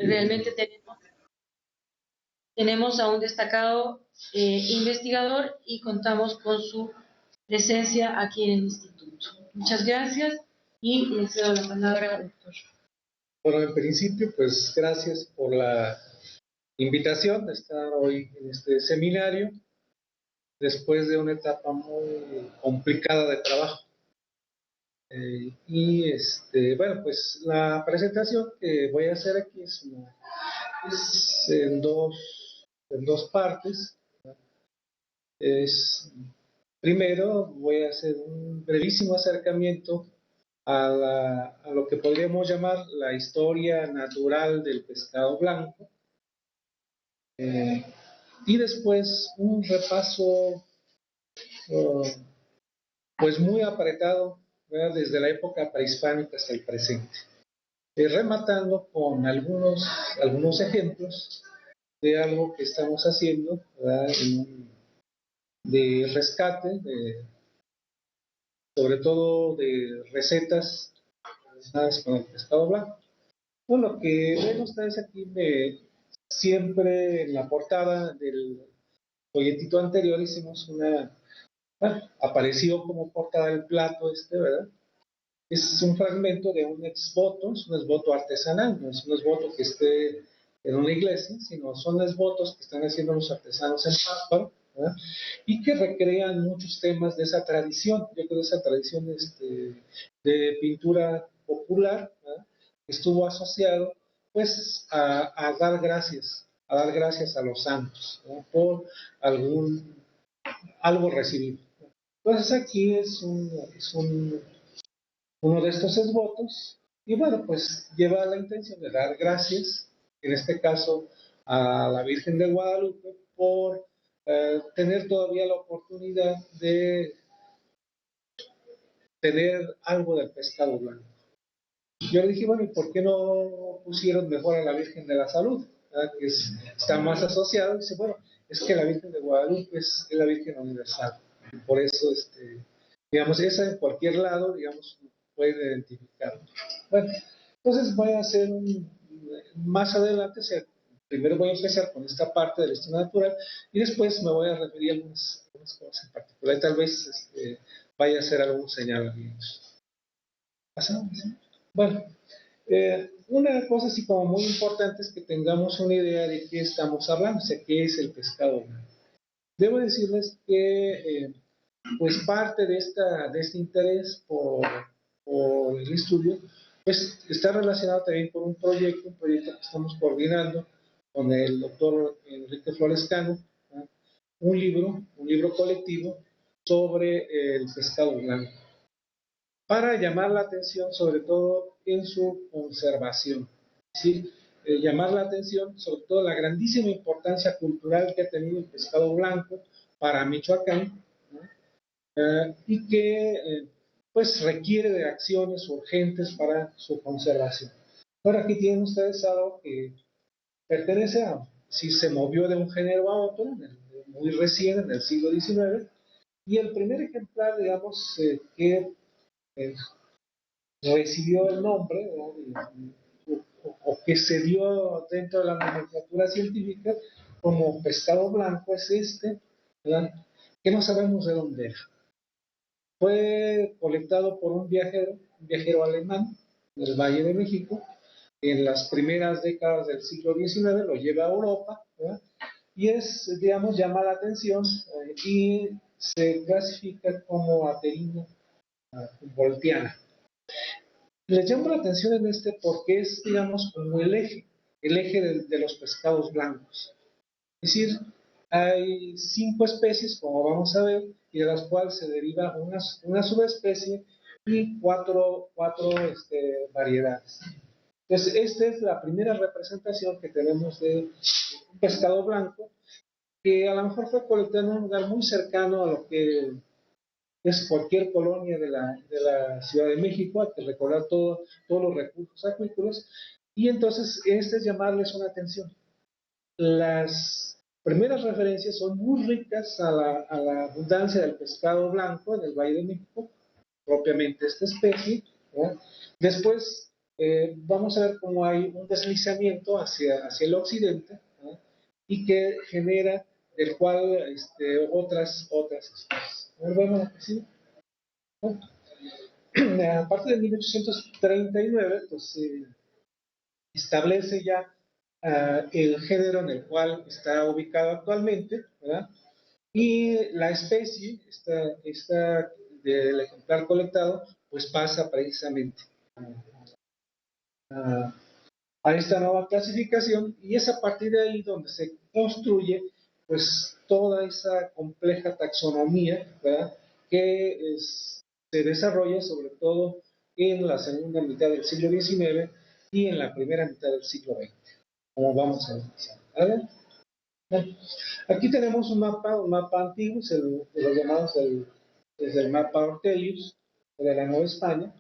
realmente tenemos a un destacado investigador y contamos con su presencia aquí en el instituto. Muchas gracias y le cedo la palabra, doctor. Bueno, en principio, pues gracias por la invitación de estar hoy en este seminario, después de una etapa muy complicada de trabajo. Bueno, pues la presentación que voy a hacer aquí es en dos partes. Primero voy a hacer un brevísimo acercamiento a lo que podríamos llamar la historia natural del pescado blanco, y después un repaso pues muy apretado, ¿verdad?, desde la época prehispánica hasta el presente, rematando con algunos ejemplos de algo que estamos haciendo, ¿verdad?, de rescate, sobre todo de recetas relacionadas con el pescado blanco. Bueno, lo que ven ustedes aquí, siempre en la portada del folletito anterior hicimos apareció como portada del plato ¿verdad? Es un fragmento de un exvoto, es un exvoto artesanal, no es un exvoto que esté en una iglesia, sino son exvotos que están haciendo los artesanos en Pátzcuaro, ¿verdad?, y que recrean muchos temas de esa tradición, yo creo, de esa tradición de pintura popular, ¿verdad?, que estuvo asociado pues a dar gracias a los santos, ¿verdad?, por algo recibido. Entonces aquí es uno de estos exvotos, y bueno, pues lleva la intención de dar gracias, en este caso a la Virgen de Guadalupe, por tener todavía la oportunidad de tener algo del pescado blanco. Yo le dije, bueno, ¿y por qué no pusieron mejor a la Virgen de la Salud, ¿verdad?, que está más asociado? Y dice, bueno, es que la Virgen de Guadalupe es la Virgen universal, y por eso, digamos, esa en cualquier lado, digamos, puede identificar. Bueno, entonces voy a hacer más adelante, primero voy a empezar con esta parte de la historia natural y después me voy a referir a algunas cosas en particular, y tal vez vaya a hacer algún señalamiento. ¿Pasamos? ¿Sí? Bueno, una cosa así como muy importante es que tengamos una idea de qué estamos hablando, o sea, qué es el pescado blanco. Debo decirles que pues parte de este interés por el estudio pues está relacionado también con un proyecto que estamos coordinando con el doctor Enrique Flores Cano, ¿no?, un libro colectivo sobre el pescado blanco, para llamar la atención sobre todo en su conservación, ¿sí? Llamar la atención sobre todo la grandísima importancia cultural que ha tenido el pescado blanco para Michoacán, ¿no?, y que pues requiere de acciones urgentes para su conservación. Ahora aquí tienen ustedes algo que pertenece si se movió de un género a otro, muy recién, en el siglo XIX, y el primer ejemplar, digamos, que recibió el nombre, o que se dio dentro de la nomenclatura científica como pescado blanco, es ¿verdad?, que no sabemos de dónde era. Fue colectado por un viajero alemán del Valle de México, en las primeras décadas del siglo XIX, lo lleva a Europa, ¿verdad?, y digamos, llama la atención y se clasifica como aterina voltiana. Les llamo la atención en porque es, digamos, como el eje de los pescados blancos. Es decir, hay 5 especies, como vamos a ver, y de las cuales se deriva una subespecie y cuatro variedades. Entonces, esta es la primera representación que tenemos de un pescado blanco, que a lo mejor fue colectado en un lugar muy cercano a lo que es cualquier colonia de la Ciudad de México. Hay que recordar todos los recursos acuícolas, y entonces es llamarles una atención. Las primeras referencias son muy ricas a la abundancia del pescado blanco en el Valle de México, propiamente esta especie, ¿verdad? Después vamos a ver cómo hay un deslizamiento hacia el occidente, ¿no? Y que genera del cual otras especies. Bueno, sí. ¿No? A partir de 1839, pues se establece ya el género en el cual está ubicado actualmente, ¿verdad? Y la especie, esta del ejemplar colectado, pues pasa precisamente a, a esta nueva clasificación y es a partir de ahí donde se construye pues toda esa compleja taxonomía, ¿verdad? Que se desarrolla sobre todo en la segunda mitad del siglo XIX y en la primera mitad del siglo XX, como vamos a empezar. ¿Vale? Bueno, aquí tenemos un mapa antiguo, de los llamados es el mapa Ortelius de la Nueva España,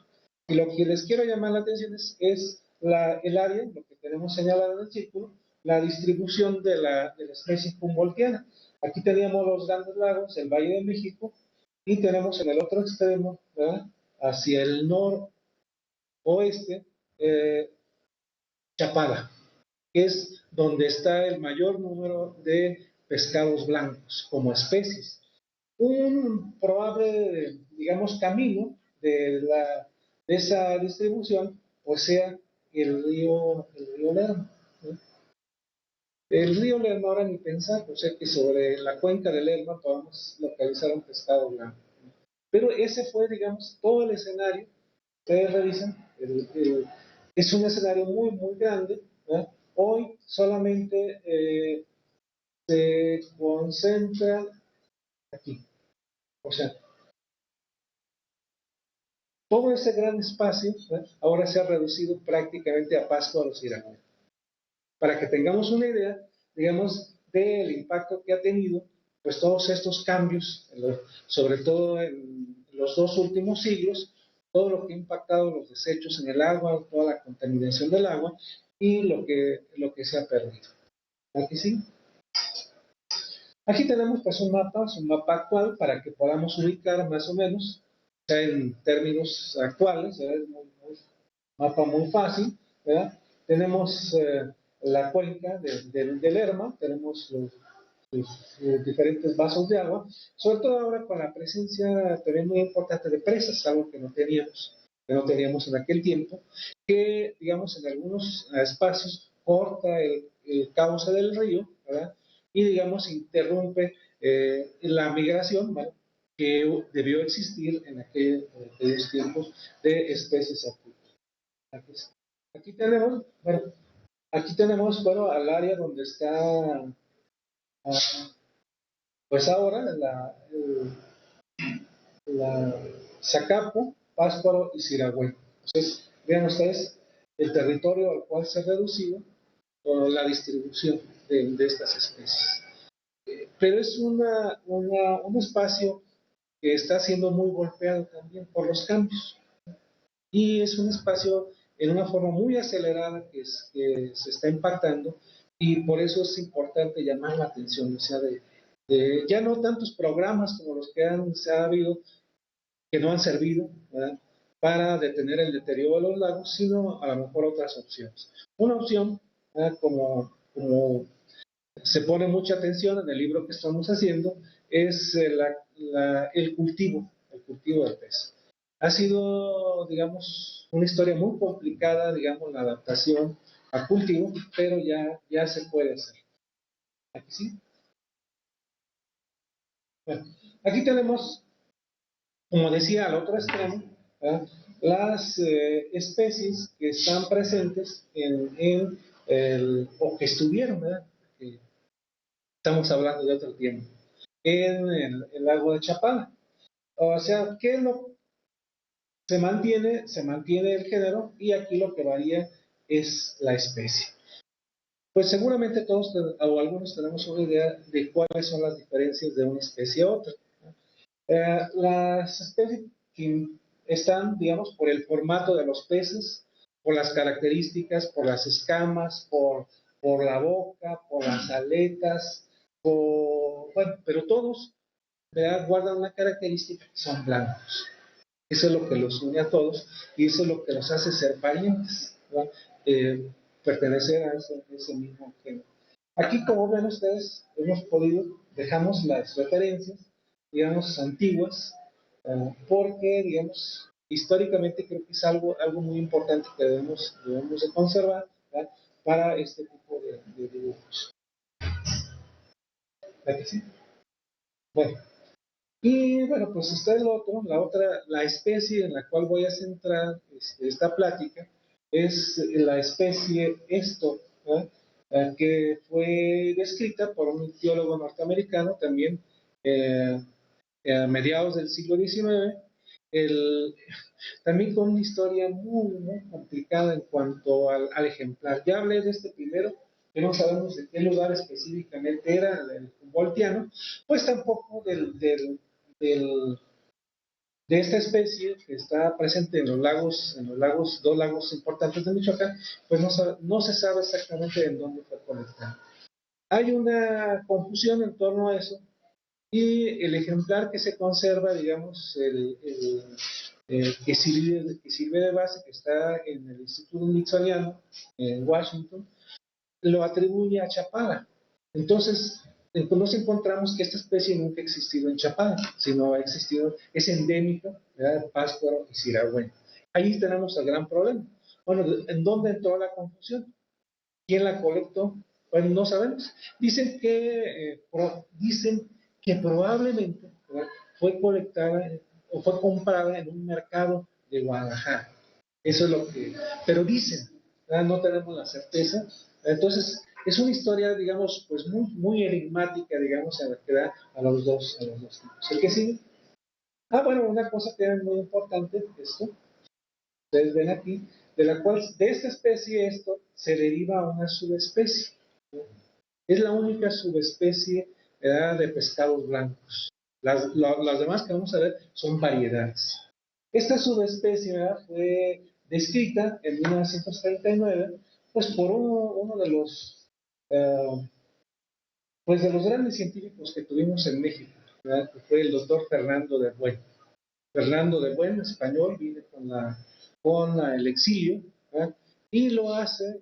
y lo que les quiero llamar la atención es el área, lo que tenemos señalado en el círculo, la distribución de la especie humboldtiana. Aquí teníamos los grandes lagos, el Valle de México, y tenemos en el otro extremo, ¿verdad? Hacia el noroeste, Chapala, que es donde está el mayor número de pescados blancos como especies. Un probable, digamos, camino de esa distribución, o sea, el río Lerma, ¿no? El río Lerma, ahora ni pensar, o sea que sobre la cuenca del Lerma podemos localizar un pescado blanco. Pero ese fue, digamos, todo el escenario. Ustedes revisan, es un escenario muy, muy grande, ¿no? Hoy solamente se concentra aquí. O sea, todo ese gran espacio, ¿no? Ahora se ha reducido prácticamente a pasto a los iraníes. Para que tengamos una idea, digamos, del impacto que ha tenido, pues todos estos cambios, sobre todo en los 2 últimos siglos, todo lo que ha impactado los desechos en el agua, toda la contaminación del agua y lo que se ha perdido. Aquí sí. Aquí tenemos pues es un mapa actual para que podamos ubicar más o menos, o sea, en términos actuales, ¿verdad? Es un mapa muy fácil, ¿verdad? Tenemos la cuenca del Lerma, tenemos los diferentes vasos de agua, sobre todo ahora con la presencia también muy importante de presas, algo que no teníamos en aquel tiempo, que digamos en algunos espacios corta el cauce del río, ¿verdad? Y digamos interrumpe la migración, ¿vale? Que debió existir en aquellos tiempos de especies acuáticas. Aquí tenemos, bueno, al área donde está, pues ahora, la Zacapu, Pátzcuaro y Siragüey. Entonces, vean ustedes el territorio al cual se ha reducido por la distribución de estas especies. Pero es un espacio que está siendo muy golpeado también por los cambios. Y es un espacio en una forma muy acelerada que se está impactando y por eso es importante llamar la atención, o sea, ya no tantos programas como los que se ha habido, que no han servido, ¿verdad? Para detener el deterioro de los lagos, sino a lo mejor otras opciones. Una opción, ¿verdad? Como se pone mucha atención en el libro que estamos haciendo, es el cultivo del pez. Ha sido, digamos, una historia muy complicada, digamos, la adaptación al cultivo, pero ya se puede hacer. Aquí sí. Bueno, aquí tenemos, como decía, al otro extremo, ¿verdad? Las especies que están presentes o que estuvieron, ¿verdad? Que estamos hablando de otro tiempo, en el lago de Chapala. O sea, ¿qué es lo se mantiene el género y aquí lo que varía es la especie? Pues seguramente todos o algunos tenemos una idea de cuáles son las diferencias de una especie a otra. Las especies que están, digamos, por el formato de los peces, por las características, por las escamas, por la boca, por las aletas, bueno, pero todos, ¿verdad? Guardan una característica, son blancos. Eso es lo que los une a todos y eso es lo que los hace ser parientes, ¿verdad? Pertenecer a ese mismo género. Aquí, como ven ustedes, dejamos las referencias, digamos, antiguas, porque, digamos, históricamente creo que es algo muy importante que debemos de conservar, ¿verdad? Para este tipo de dibujos. ¿Verdad que sí? Bueno, y bueno, pues está la especie en la cual voy a centrar esta plática es la especie esto, ¿verdad? Que fue descrita por un ictiólogo norteamericano también a mediados del siglo XIX, también con una historia muy complicada en cuanto al ejemplar. Ya hablé de este primero, que no sabemos de qué lugar específicamente era, el Humboldtiano, pues tampoco de esta especie que está presente en los lagos, dos lagos importantes de Michoacán, pues no se sabe exactamente en dónde fue colectada. Hay una confusión en torno a eso, y el ejemplar que se conserva, digamos, que sirve de base, que está en el Instituto Smithsoniano en Washington, lo atribuye a Chapala. Entonces, nos encontramos que esta especie nunca ha existido en Chapala, sino es endémica de Pátzcuaro y Siragüen. Ahí tenemos el gran problema. Bueno, ¿en dónde entró la confusión? ¿Quién la colectó? Bueno, no sabemos. Dicen que probablemente, ¿verdad?, fue colectada o fue comprada en un mercado de Guadalajara. Eso es lo que... Pero dicen, ¿verdad? No tenemos la certeza. Entonces, es una historia, digamos, pues muy enigmática, digamos, en la que da a los dos tipos. ¿El que sigue? Bueno, una cosa que es muy importante, esto, ustedes ven aquí, de esta especie esto se deriva una subespecie. Es la única subespecie de pescados blancos. Las demás que vamos a ver son variedades. Esta subespecie, ¿verdad?, fue descrita en 1939, pues por uno de los grandes científicos que tuvimos en México, ¿verdad?, que fue el doctor Fernando de Buen. Fernando de Buen, español, viene con el exilio, ¿verdad?, y lo hace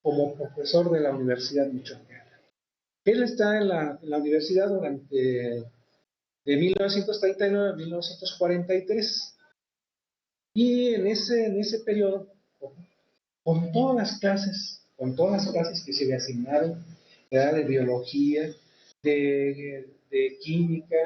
como profesor de la Universidad Michoacana. Él está en la universidad de 1939 a 1943. Y en ese periodo, con con todas las clases que se le asignaron, ¿verdad?, de biología, de química,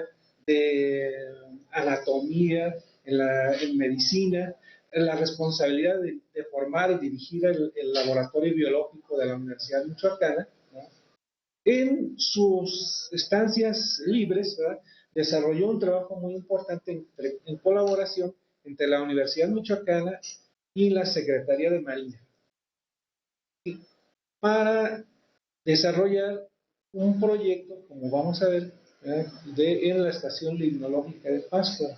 de anatomía, en medicina, en la responsabilidad de formar y dirigir el laboratorio biológico de la Universidad Michoacana, ¿no?, en sus estancias libres, ¿verdad?, desarrolló un trabajo muy importante en colaboración entre la Universidad Michoacana y la Secretaría de Marina para desarrollar un proyecto, como vamos a ver, en la estación limnológica de Pátzcuaro.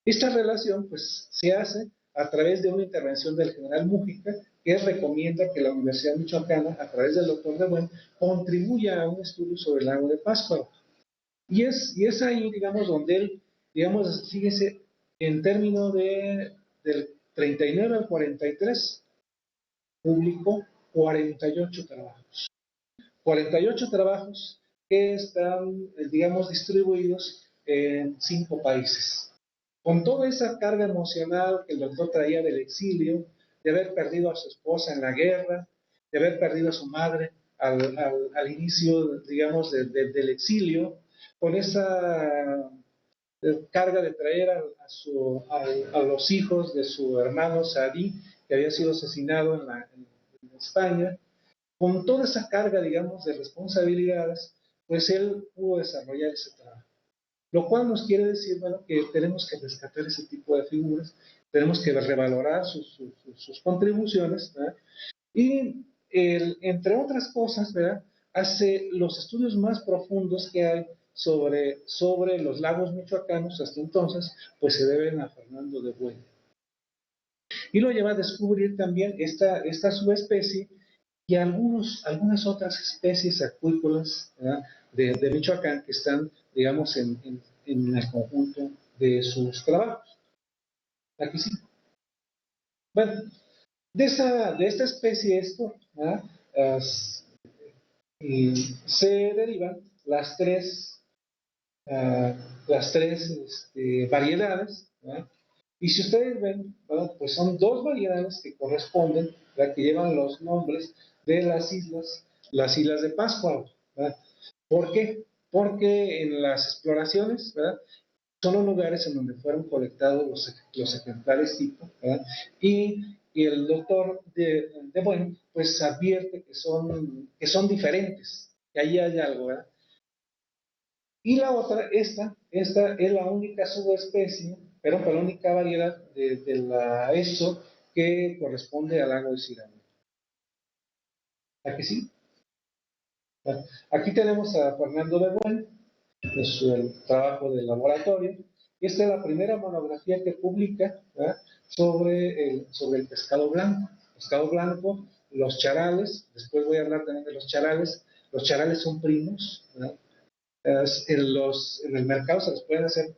Esta relación, pues, se hace a través de una intervención del general Mújica, que recomienda que la Universidad Michoacana, a través del doctor de Buen, contribuya a un estudio sobre el lago de Pátzcuaro. Y es ahí, digamos, donde él, digamos, fíjese, en términos del 39 al 43, publicó 48 trabajos. 48 trabajos que están, digamos, distribuidos en 5 países. Con toda esa carga emocional que el doctor traía del exilio, de haber perdido a su esposa en la guerra, de haber perdido a su madre al inicio, digamos, del exilio, con esa carga de traer a los hijos de su hermano Saadi, que había sido asesinado en España, con toda esa carga, digamos, de responsabilidades, pues él pudo desarrollar ese trabajo. Lo cual nos quiere decir, bueno, que tenemos que rescatar ese tipo de figuras, tenemos que revalorar sus contribuciones, ¿verdad? Y entre otras cosas, ¿verdad?, hace los estudios más profundos que hay sobre los lagos michoacanos hasta entonces, pues se deben a Fernando de Buen. Y lo lleva a descubrir también esta subespecie y algunas otras especies acuícolas, ¿verdad?, de Michoacán que están, digamos, en el conjunto de sus trabajos. Aquí sí. Bueno, de esta especie esto, ¿verdad? Y se derivan las tres variedades, ¿verdad? Y si ustedes ven, ¿verdad? Pues son dos variedades que corresponden, ¿verdad? Que llevan los nombres de las islas de Pascua, ¿verdad? ¿Por qué? Porque en las exploraciones, ¿verdad? Son los lugares en donde fueron colectados los ejemplares tipo, ¿verdad? Y el doctor de Bueno, pues advierte que son diferentes, que ahí hay algo, ¿verdad? Y la otra, esta es la única subespecie, pero la única variedad esto que corresponde al lago de Cirano. ¿A que sí? Bueno, aquí tenemos a Fernando de Bueno, es el trabajo del laboratorio. Y esta es la primera monografía que publica, ¿verdad? Sobre el pescado blanco. Pescado blanco, los charales, después voy a hablar también de los charales. Los charales son primos, ¿verdad? En el mercado se les pueden hacer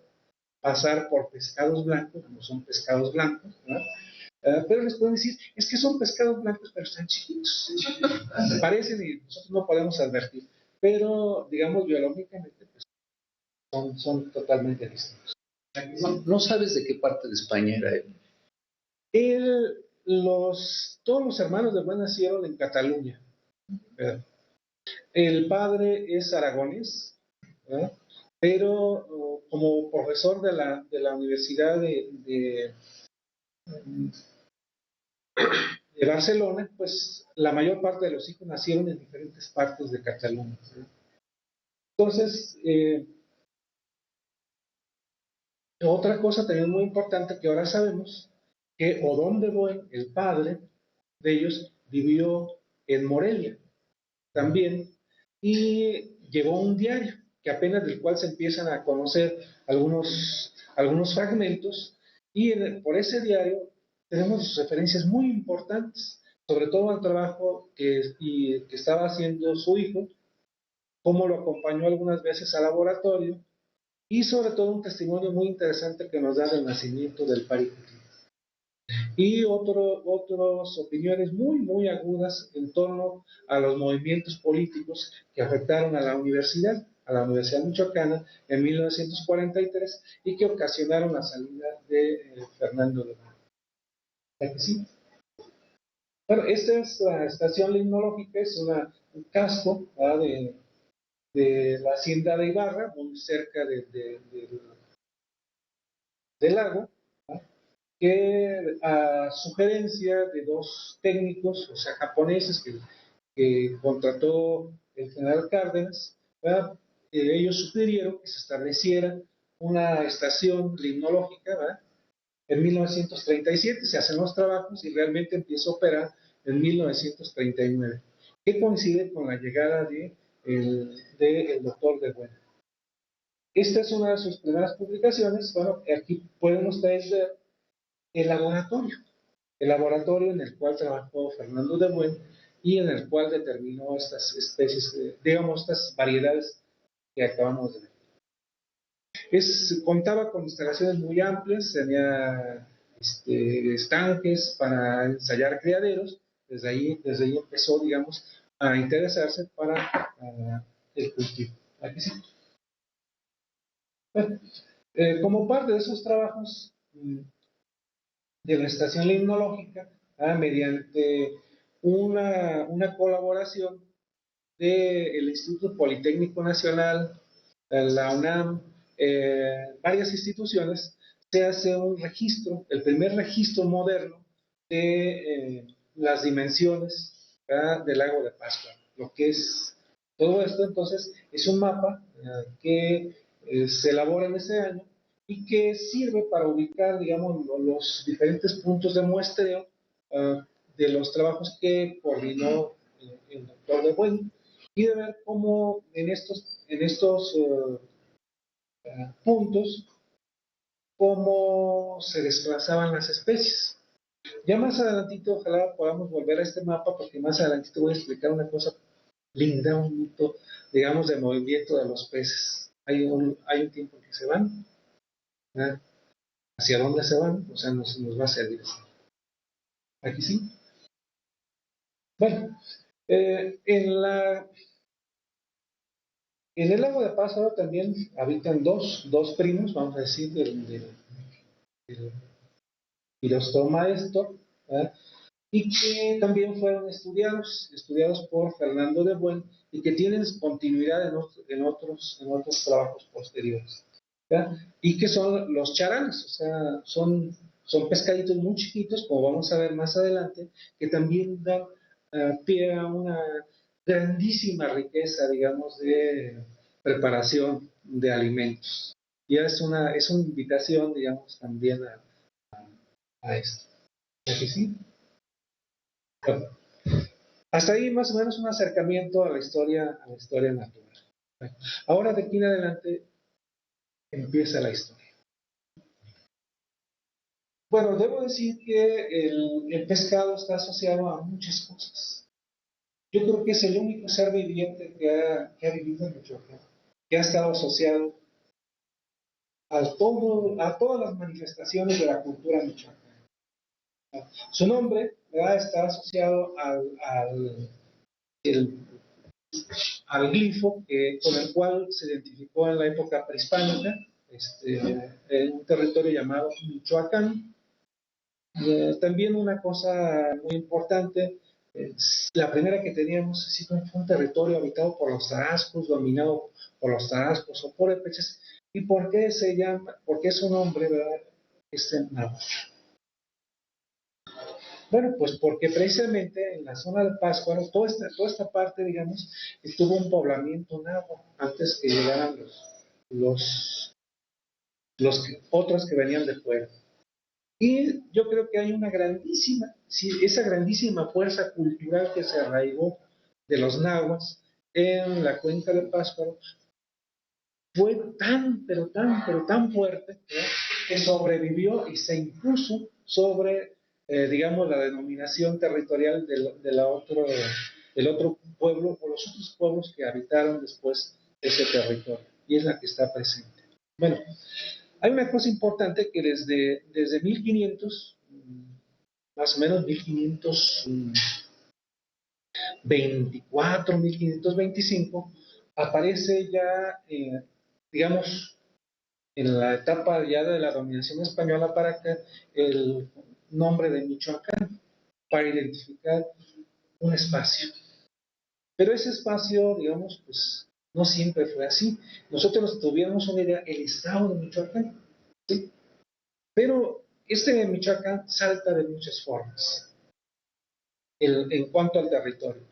pasar por pescados blancos, como son pescados blancos, ¿verdad? Pero les pueden decir, es que son pescados blancos, pero están chiquitos. Parecen y nosotros no podemos advertir. Pero, digamos, biológicamente, pues, son totalmente distintos. No sabes de qué parte de España era él. Todos los hermanos de Bueno nacieron en Cataluña, ¿verdad? El padre es aragonés, ¿verdad? Pero como profesor de la Universidad de Barcelona, pues la mayor parte de los hijos nacieron en diferentes partes de Cataluña, ¿verdad? Entonces, otra cosa también muy importante que ahora sabemos, que Odón de Buen, el padre de ellos, vivió en Morelia también y llevó un diario que apenas del cual se empiezan a conocer algunos fragmentos y por ese diario tenemos referencias muy importantes, sobre todo al trabajo que estaba haciendo su hijo, cómo lo acompañó algunas veces al laboratorio y sobre todo un testimonio muy interesante que nos da del nacimiento del Paricutín. Y otras opiniones muy agudas en torno a los movimientos políticos que afectaron a la Universidad Michoacana en 1943 y que ocasionaron la salida de Fernando de Bueno. ¿Sí? Bueno, esta es la estación limnológica, es un casco, ¿verdad? De la hacienda de Ibarra, muy cerca del lago, ¿verdad? Que a sugerencia de dos técnicos, o sea, japoneses que contrató el general Cárdenas, ¿verdad? Ellos sugirieron que se estableciera una estación limnológica, ¿verdad? En 1937 se hacen los trabajos y realmente empieza a operar en 1939, que coincide con la llegada del doctor de Bueno. Esta es una de sus primeras publicaciones. Bueno, aquí pueden ustedes ver el laboratorio en el cual trabajó Fernando de Buen y en el cual determinó estas especies, digamos, estas variedades que acabamos de ver. Contaba con instalaciones muy amplias, tenía estanques para ensayar criaderos, desde ahí empezó, digamos, a interesarse para el cultivo. Aquí sí. Bueno, como parte de esos trabajos de la estación limnológica, mediante una colaboración del Instituto Politécnico Nacional, la UNAM, varias instituciones, se hace un registro, el primer registro moderno de las dimensiones, ¿verdad?, del lago de Pascua. Lo que es todo esto, entonces, es un mapa que se elabora en ese año y que sirve para ubicar, digamos, los diferentes puntos de muestreo de los trabajos que coordinó el doctor de Buen y de ver cómo en estos puntos, cómo se desplazaban las especies. Ya más adelantito, ojalá podamos volver a este mapa, porque más adelantito voy a explicar una cosa linda, un mito, digamos, de movimiento de los peces. Hay un tiempo que se van, ¿verdad? ¿Hacia dónde se van? O sea, nos va a servir. Aquí sí. Bueno, en el lago de Pátzcuaro también habitan dos primos, vamos a decir, del Maestro, ¿verdad? Y que también fueron estudiados por Fernando de Buen y que tienen continuidad en otros trabajos posteriores. ¿Ya? Y que son los charales, o sea, son pescaditos muy chiquitos, como vamos a ver más adelante, que también dan pie a una grandísima riqueza, digamos, de preparación de alimentos. Y es una invitación, digamos, también a esto. ¿Es que sí? Bueno, hasta ahí más o menos un acercamiento a la historia natural. Bueno, ahora de aquí en adelante empieza la historia. Bueno, debo decir que el pescado está asociado a muchas cosas. Yo creo que es el único ser viviente que ha vivido en Michoacán, que ha estado asociado a todas las manifestaciones de la cultura michoacana. Su nombre, ¿verdad?, está asociado el- al glifo con el cual se identificó en la época prehispánica, en un territorio llamado Michoacán. También una cosa muy importante, la primera que teníamos sí, fue un territorio habitado por los tarascos, dominado por los tarascos o purépechas. ¿Y por qué por qué su nombre, verdad, es náhuatl? Bueno, pues porque precisamente en la zona de Pátzcuaro, toda esta parte, digamos, estuvo un poblamiento náhuatl antes que llegaran los otros que venían de fuera. Y yo creo que hay esa grandísima fuerza cultural que se arraigó de los nahuas en la cuenca de Pátzcuaro fue tan, pero tan, pero tan fuerte, ¿no?, que sobrevivió y se impuso sobre, digamos, la denominación territorial del otro pueblo o los otros pueblos que habitaron después ese territorio. Y es la que está presente. Bueno, hay una cosa importante que desde 1500, más o menos 1524, 1525, aparece ya, digamos, en la etapa ya de la dominación española para acá, el nombre de Michoacán, para identificar un espacio. Pero ese espacio, digamos, pues no siempre fue así. Nosotros tuvimos una idea, el estado de Michoacán, ¿sí? Pero este Michoacán salta de muchas formas en cuanto al territorio.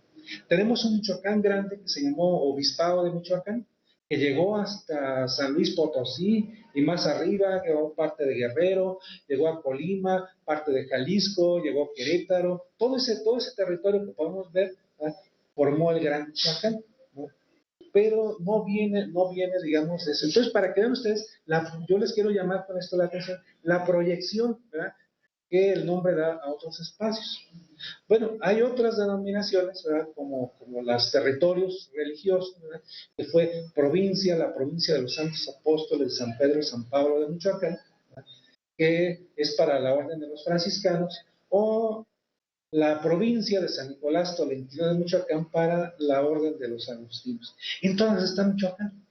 Tenemos un Michoacán grande que se llamó Obispado de Michoacán, que llegó hasta San Luis Potosí y más arriba, llegó parte de Guerrero, llegó a Colima, parte de Jalisco, llegó a Querétaro, todo ese territorio que podemos ver, ¿verdad?, formó el Gran Michoacán, ¿no? Pero no viene, digamos, de eso. Entonces, para que vean ustedes, yo les quiero llamar con esto la atención, la proyección, ¿verdad?, que el nombre da a otros espacios. Bueno, hay otras denominaciones, ¿verdad?, como los territorios religiosos, ¿verdad?, que fue la provincia de los Santos Apóstoles de San Pedro y San Pablo de Michoacán, ¿verdad?, que es para la orden de los franciscanos, o la provincia de San Nicolás Tolentino de Michoacán para la orden de los agustinos. Entonces está Michoacán,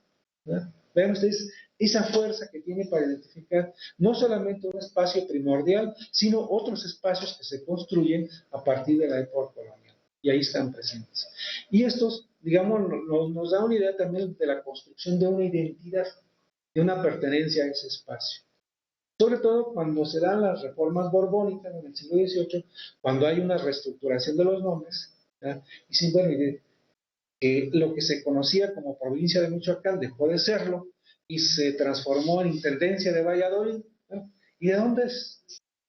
¿verdad? Vean ustedes esa fuerza que tiene para identificar no solamente un espacio primordial, sino otros espacios que se construyen a partir de la época colonial. Y ahí están presentes. Y estos, digamos, nos da una idea también de la construcción de una identidad, de una pertenencia a ese espacio. Sobre todo cuando se dan las reformas borbónicas en el siglo XVIII, cuando hay una reestructuración de los nombres, ¿verdad?, y simplemente que lo que se conocía como provincia de Michoacán dejó de serlo y se transformó en Intendencia de Valladolid, ¿no? ¿Y de dónde es?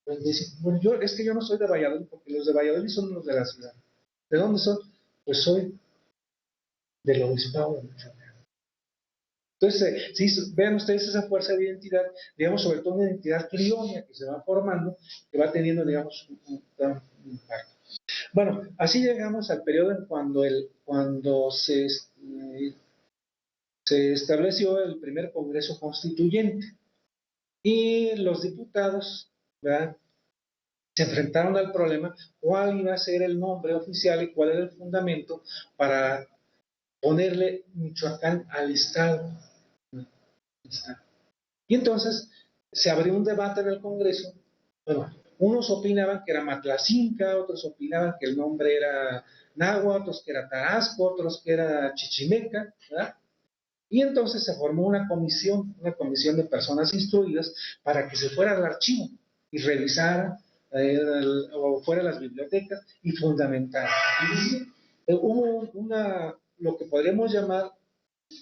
Pues dice, bueno, es que yo no soy de Valladolid, porque los de Valladolid son los de la ciudad. ¿De dónde son? Pues soy del obispado de Michoacán. Entonces, si vean ustedes esa fuerza de identidad, digamos, sobre todo una identidad criolla que se va formando, que va teniendo, digamos, un gran impacto. Bueno, así llegamos al periodo en cuando se estableció el primer Congreso Constituyente. y los diputados, ¿verdad?, se enfrentaron al problema, cuál iba a ser el nombre oficial y cuál era el fundamento para ponerle Michoacán al Estado. Y entonces se abrió un debate en el Congreso. Bueno, unos opinaban que era Matlacinca, otros opinaban que el nombre era Náhuatl, otros que era Tarasco, otros que era Chichimeca, ¿verdad? Y entonces se formó una comisión de personas instruidas para que se fuera al archivo y revisara o fuera a las bibliotecas y fundamentara. Hubo lo que podríamos llamar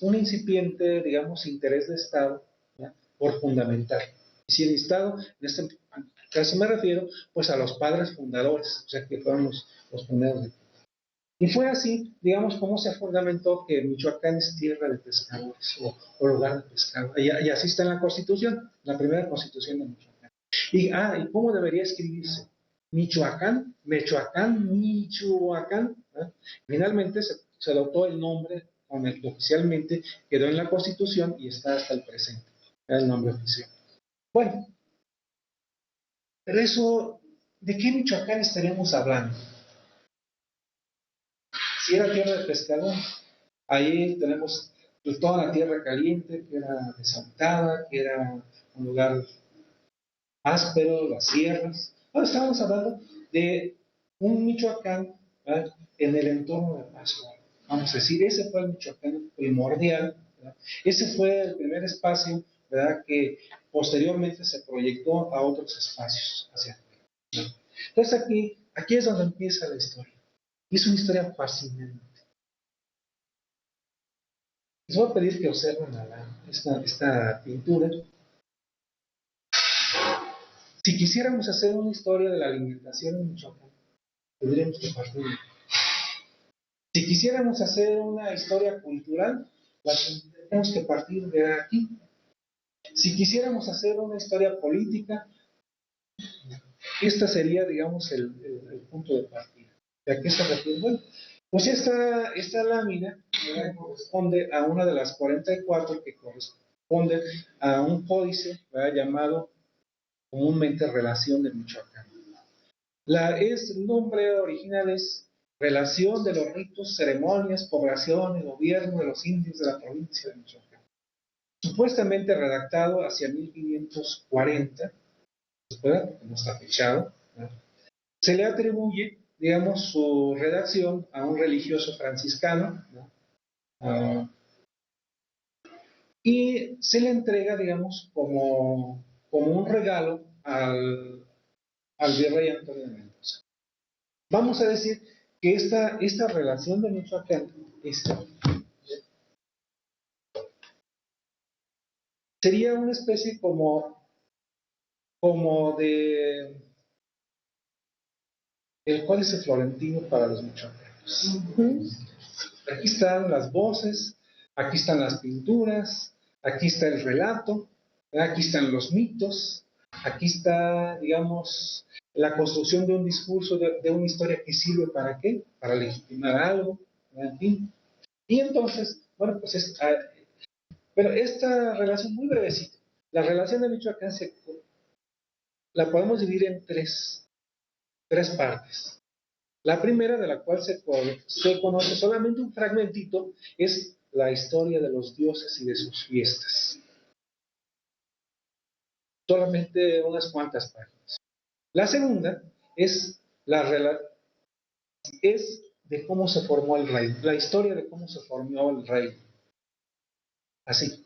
un incipiente, digamos, interés de Estado, ¿ya?, por fundamentar. Y si el Estado, en este caso me refiero, pues a los padres fundadores, o sea, que fueron los primeros. Y fue así, digamos, como se fundamentó que Michoacán es tierra de pescadores o lugar de pescado. Y así está en la Constitución, la primera Constitución de Michoacán. ¿Y cómo debería escribirse? Michoacán, Michoacán. ¿Eh? Finalmente se adoptó el nombre con el que oficialmente quedó en la Constitución y está hasta el presente. Era el nombre oficial. Bueno, pero eso, ¿de qué Michoacán estaríamos hablando? Si era tierra de pescadores, ahí tenemos pues, toda la tierra caliente, que era deshabitada, que era un lugar áspero, las sierras. Ahora estamos hablando de un Michoacán, ¿verdad?, en el entorno de Pascua. Vamos a decir, ese fue el Michoacán primordial, ¿verdad? Ese fue el primer espacio, ¿verdad?, que posteriormente se proyectó a otros espacios hacia afuera. Entonces aquí es donde empieza la historia. Y es una historia fascinante. Les voy a pedir que observen esta pintura. Si quisiéramos hacer una historia de la alimentación en Michoacán, tendríamos que partir de aquí. Si quisiéramos hacer una historia cultural, tendríamos que partir de aquí. Si quisiéramos hacer una historia política, esta sería, digamos, el punto de partida. ¿De a qué se refiere? Bueno, pues esta lámina corresponde a una de las 44 que corresponde a un códice, ¿verdad?, llamado comúnmente Relación de Michoacán. El nombre original es Relación de los ritos, ceremonias, población y gobierno de los indios de la provincia de Michoacán. Supuestamente redactado hacia 1540, ¿verdad?, porque no está fechado, ¿verdad? Se le atribuye, digamos, su redacción a un religioso franciscano, ¿no? Y se le entrega, digamos, como un regalo al virrey Antonio de Mendoza. Vamos a decir que esta relación de Michoacán sería una especie como de el códice florentino para los michoacanos. Aquí están las voces, aquí están las pinturas, aquí está el relato, aquí están los mitos, aquí está, digamos, la construcción de un discurso, de una historia que sirve para qué, para legitimar algo, en fin. Y entonces, bueno, pues pero esta relación muy brevecita, la relación de Michoacán la podemos dividir en tres partes. La primera, de la cual se conoce solamente un fragmentito, es la historia de los dioses y de sus fiestas. Solamente unas cuantas páginas. La segunda es de cómo se formó el reino, la historia de cómo se formó el reino. Así.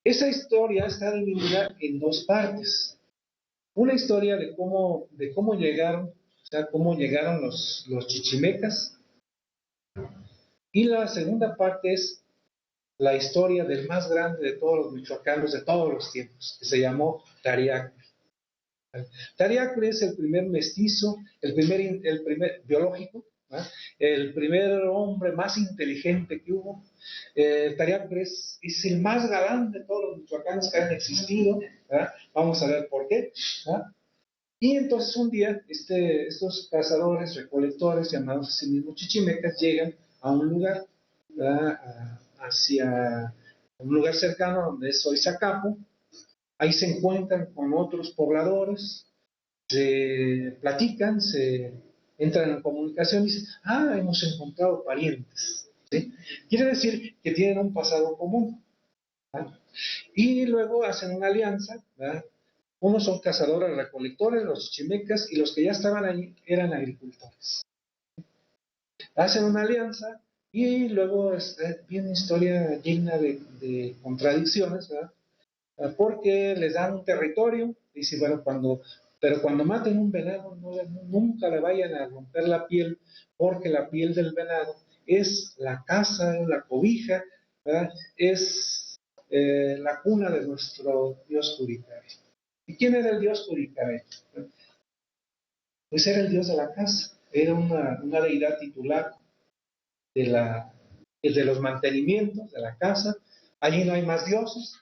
Esa historia está dividida en dos partes. Una historia de cómo llegaron, o sea, cómo llegaron los chichimecas. Y la segunda parte es la historia del más grande de todos los michoacanos de todos los tiempos, que se llamó Tariacre. Tariacre es el primer mestizo, el primer biológico, ¿verdad?, el primer hombre más inteligente que hubo. Tariacre es el más galán de todos los michoacanos que han existido, ¿verdad? Vamos a ver por qué, ¿verdad? Y entonces un día estos cazadores, recolectores, llamados así mismos chichimecas, llegan a un lugar, ¿verdad?, hacia un lugar cercano donde es hoy Zacapu, Ahí se encuentran con otros pobladores, se platican, se entran en comunicación y dicen, hemos encontrado parientes. ¿Sí? Quiere decir que tienen un pasado común. ¿Verdad? Y luego hacen una alianza, ¿verdad? Unos son cazadores recolectores, los chimecas, y los que ya estaban ahí eran agricultores. Hacen una alianza y luego viene una historia llena de contradicciones, ¿verdad? Porque les dan un territorio, y dice, bueno, pero cuando maten un venado, nunca le vayan a romper la piel, porque la piel del venado es la casa, la cobija, ¿verdad? Es la cuna de nuestro dios Curicabe. ¿Y quién era el dios Curicabe? Pues era el dios de la casa, era una deidad titular de los mantenimientos de la casa. Allí no hay más dioses,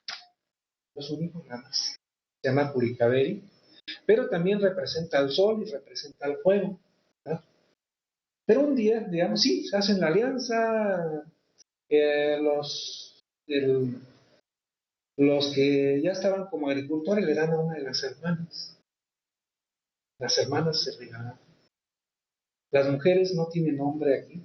los únicos nada más. Se llama Curicaberi, pero también representa al sol y representa al fuego. ¿No? Pero un día, digamos, sí, se hacen la alianza, los que ya estaban como agricultores le dan a una de las hermanas. Las hermanas se regalan. Las mujeres no tienen nombre aquí,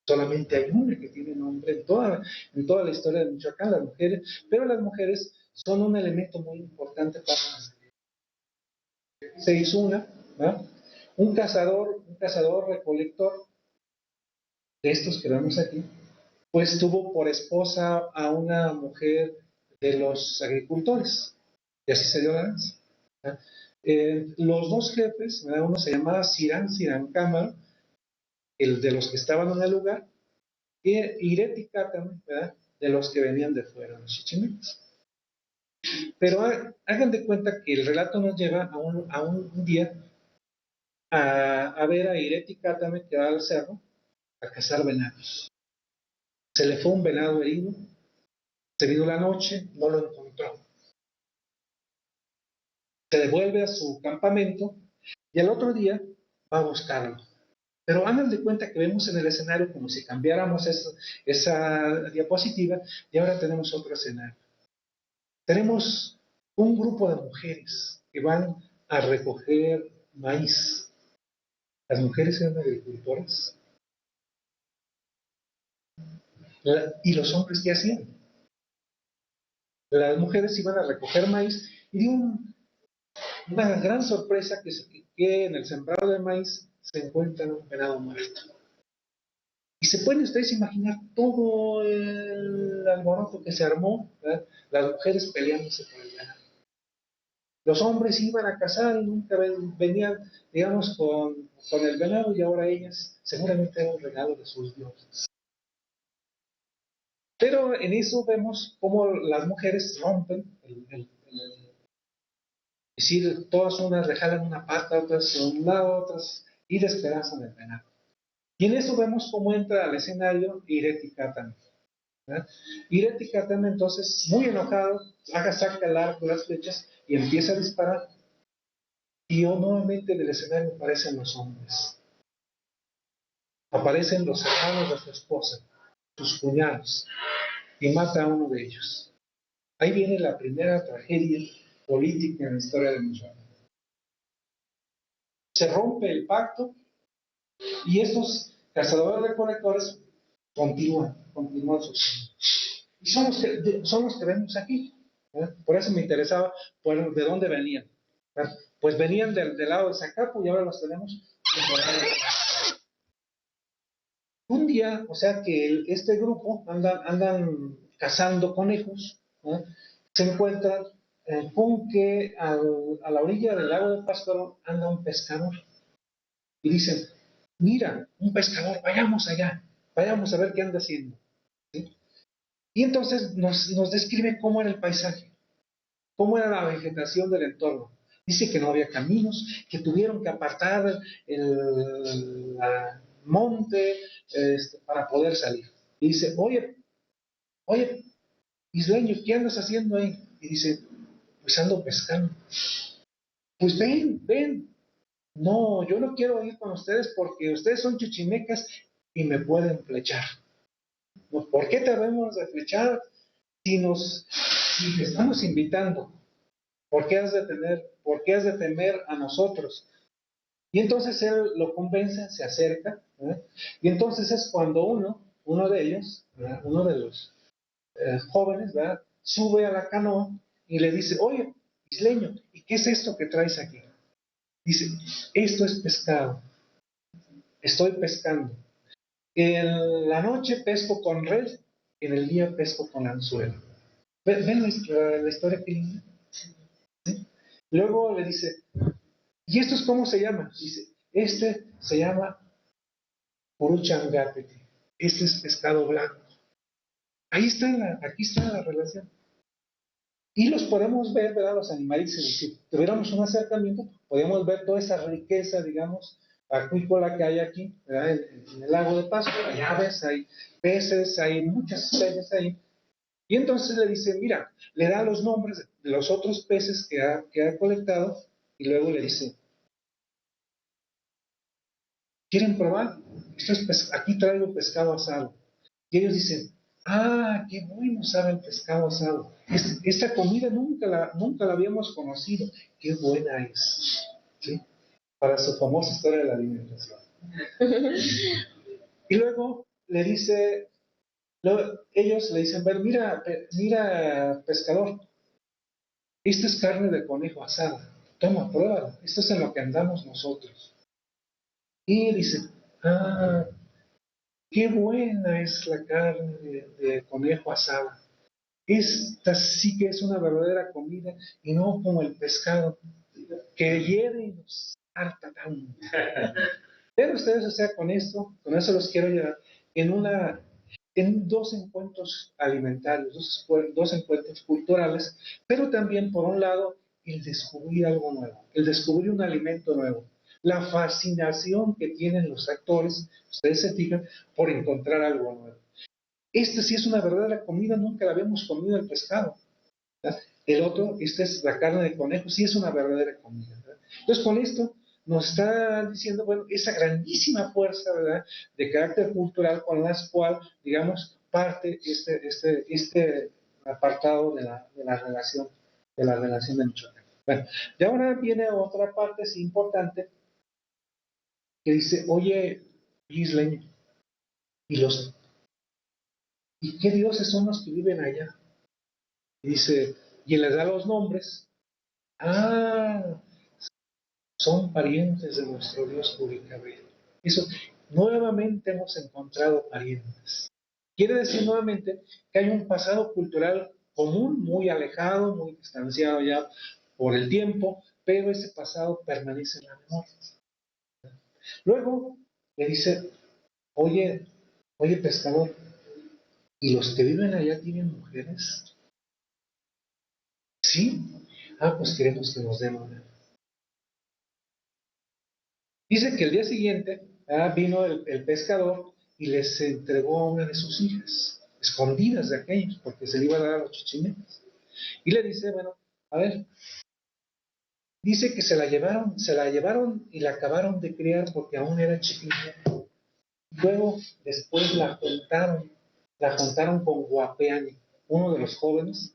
solamente hay una que tiene nombre en toda la historia de Michoacán, las mujeres, pero las mujeres son un elemento muy importante para se hizo ¿no? Un cazador recolector de estos que vemos aquí, pues tuvo por esposa a una mujer de los agricultores, y así se dio la danza. Los dos jefes, ¿verdad? Uno se llamaba Sirán Cámara, el de los que estaban en el lugar, y Ireti Cátame, ¿verdad? De los que venían de fuera, los chichimecas. Pero hagan de cuenta que el relato nos lleva a un día a ver a Ireti Cátame que va al cerro a cazar venados. Se le fue un venado herido, se vino la noche, no lo encontró. Se devuelve a su campamento y al otro día va a buscarlo. Pero hagan de cuenta que vemos en el escenario como si cambiáramos esa diapositiva y ahora tenemos otro escenario. Tenemos un grupo de mujeres que van a recoger maíz. Las mujeres eran agricultoras. ¿Y los hombres qué hacían? Las mujeres iban a recoger maíz y dio una gran sorpresa que en el sembrado de maíz se encuentra un venado muerto. Y se pueden ustedes imaginar todo el alboroto que se armó, ¿verdad? Las mujeres peleándose por el venado. Los hombres iban a cazar y nunca venían, digamos, con el venado y ahora ellas seguramente eran un regalo de sus dioses. Pero en eso vemos cómo las mujeres rompen es decir, todas unas le jalan una pata, otras a un lado, otras y despedazan el venado. Y en eso vemos cómo entra al escenario Ireti Cátame. Ireti Cátame entonces, muy enojado, saca el arco, las flechas y empieza a disparar. Y nuevamente del escenario aparecen los hombres. Aparecen los hermanos de su esposa, sus cuñados, y mata a uno de ellos. Ahí viene la primera tragedia política en la historia de Michoacán. Se rompe el pacto y estos cazadores recolectores continúan sus... Y son los que vemos aquí. Por eso me interesaba de dónde venían. Pues venían del lado de Zacapu y ahora los tenemos un día, o sea que este grupo andan cazando conejos, se encuentran con que a la orilla del lago de Pátzcuaro anda un pescador y dicen, mira, un pescador, vayamos allá, vayamos a ver qué anda haciendo. ¿Sí? Y entonces nos describe cómo era el paisaje, cómo era la vegetación del entorno. Dice que no había caminos, que tuvieron que apartar el monte para poder salir. Y dice, oye, isleño, ¿qué andas haciendo ahí? Y dice, pues ando pescando. Pues ven. No, yo no quiero ir con ustedes porque ustedes son chichimecas y me pueden flechar. ¿Por qué te debemos de flechar si te estamos invitando ¿por qué has de temer a nosotros? Y entonces él lo convence, se acerca, ¿verdad? Y entonces es cuando uno de ellos, ¿verdad? Uno de los jóvenes, ¿verdad? Sube a la canoa y le dice, oye, isleño, ¿y qué es esto que traes aquí? Dice, esto es pescado, estoy pescando. En la noche pesco con red, en el día pesco con anzuelo. ¿Ven la historia que linda? ¿Sí? Luego le dice, ¿y esto es cómo se llama? Dice, este se llama Puruchangapeti. Este es pescado blanco. Aquí está la relación. Y los podemos ver, ¿verdad? Los animales, si tuviéramos un acercamiento, podemos ver toda esa riqueza, digamos, acuícola que hay aquí, ¿verdad? En el lago de Pascua, hay aves, hay peces, hay muchas especies ahí. Y entonces le dice, mira, le da los nombres de los otros peces que ha colectado y luego le dice, ¿quieren probar? Aquí traigo pescado asado. Y ellos dicen, ah, qué bueno sabe el pescado asado. Esta comida nunca la habíamos conocido. Qué buena es. ¿Sí? Para su famosa historia de la alimentación. Y luego ellos le dicen, ver, mira, pescador, esta es carne de conejo asada. Toma, pruébala. Esto es en lo que andamos nosotros. Y dice, ah, qué buena es la carne de conejo asada. Esta sí que es una verdadera comida y no como el pescado que hiere y nos harta tanto. Pero ustedes, o sea, con eso los quiero llevar en dos encuentros alimentarios, dos encuentros culturales, pero también, por un lado, el descubrir algo nuevo, el descubrir un alimento nuevo, la fascinación que tienen los actores, ustedes se fijan, por encontrar algo nuevo. Esta sí es una verdadera comida, nunca la habíamos comido el pescado. ¿Verdad? El otro, esta es la carne de conejo, sí es una verdadera comida. ¿Verdad? Entonces, con esto nos está diciendo, bueno, esa grandísima fuerza, ¿verdad?, de carácter cultural con la cual, digamos, parte este apartado de la relación de Michoacán. Bueno, y ahora viene otra parte sí, importante que dice, oye, isleño, ¿y qué dioses son los que viven allá? Y dice, y les da los nombres. Ah, son parientes de nuestro Dios Cubicabel. Eso, nuevamente hemos encontrado parientes. Quiere decir nuevamente que hay un pasado cultural común, muy alejado, muy distanciado ya por el tiempo, pero ese pasado permanece en la memoria. Luego le dice, oye pescador, ¿y los que viven allá tienen mujeres? Sí. Ah, pues queremos que nos den una. Dice que el día siguiente vino el pescador y les entregó a una de sus hijas, escondidas de aquellos, porque se le iba a dar a los chichimeques. Y le dice, bueno, a ver, dice que se la llevaron y la acabaron de criar porque aún era chiquita. Luego, después la juntaron con Guapeani, uno de los jóvenes,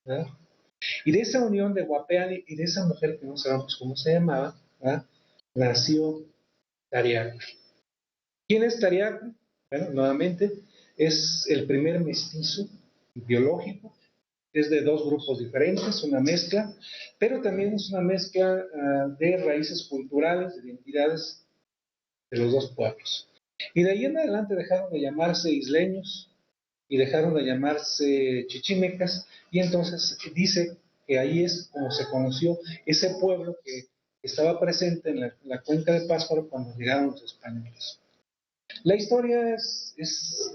¿verdad? Y de esa unión de Guapeani y de esa mujer que no sabemos cómo se llamaba, ¿verdad?, nació Tariacri. ¿Quién es Tariacri? Bueno, nuevamente, es el primer mestizo biológico, es de dos grupos diferentes, una mezcla, pero también es una mezcla de raíces culturales, de identidades de los dos pueblos. Y de ahí en adelante dejaron de llamarse isleños y dejaron de llamarse chichimecas, y entonces dice que ahí es como se conoció ese pueblo que estaba presente en la cuenca de Pátzcuaro cuando llegaron los españoles. La historia es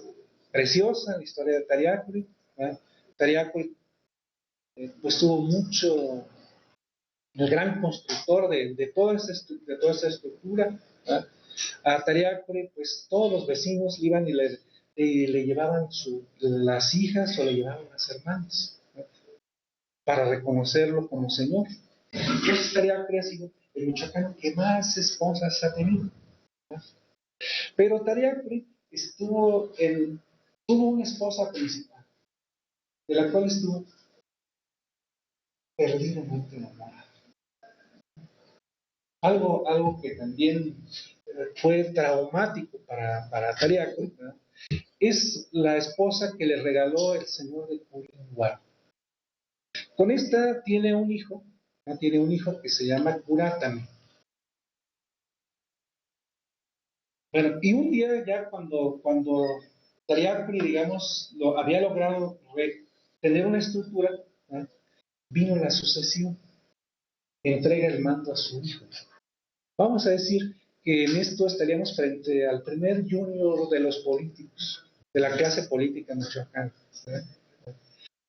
preciosa, la historia de Tariacuri. Tariacuri pues tuvo mucho, el gran constructor de toda esa estructura. ¿Verdad? A Tariacuri, pues todos los vecinos iban y le llevaban las hijas o le llevaban las hermanas, ¿verdad?, para reconocerlo como señor. Entonces Tariacuri ha sido el michoacano que más esposas ha tenido. ¿Verdad? Pero Tariacuri tuvo una esposa principal, de la cual estuvo perdidamente enamorada. Algo que también fue traumático para Tariacuri, ¿verdad? Es la esposa que le regaló el señor de Curinguá. Con esta tiene un hijo, ¿no? Tiene un hijo que se llama Kuratami. Bueno, y un día ya cuando Tariacuri, digamos, había logrado tener una estructura, ¿no? Vino la sucesión, entrega el mando a su hijo. Vamos a decir que en esto estaríamos frente al primer junior de los políticos, de la clase política michoacana, ¿verdad?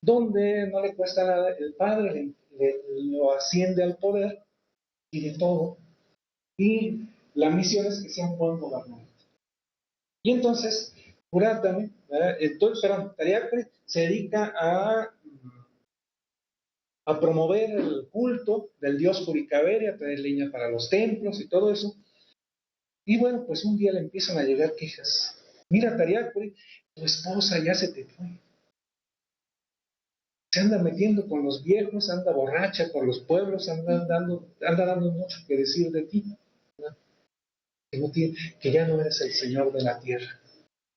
Donde no le cuesta nada, el padre lo asciende al poder y de todo, y la misión es que sea un buen gobernante. Y entonces, Kuratami, Tariacuri se dedica a promover el culto del dios Curicaveri, a traer leña para los templos y todo eso. Y bueno, pues un día le empiezan a llegar quejas. Mira, Tariacuri, tu esposa ya se te fue. Se anda metiendo con los viejos, anda borracha por los pueblos, anda dando mucho que decir de ti, ¿verdad? Que ya no eres el señor de la tierra,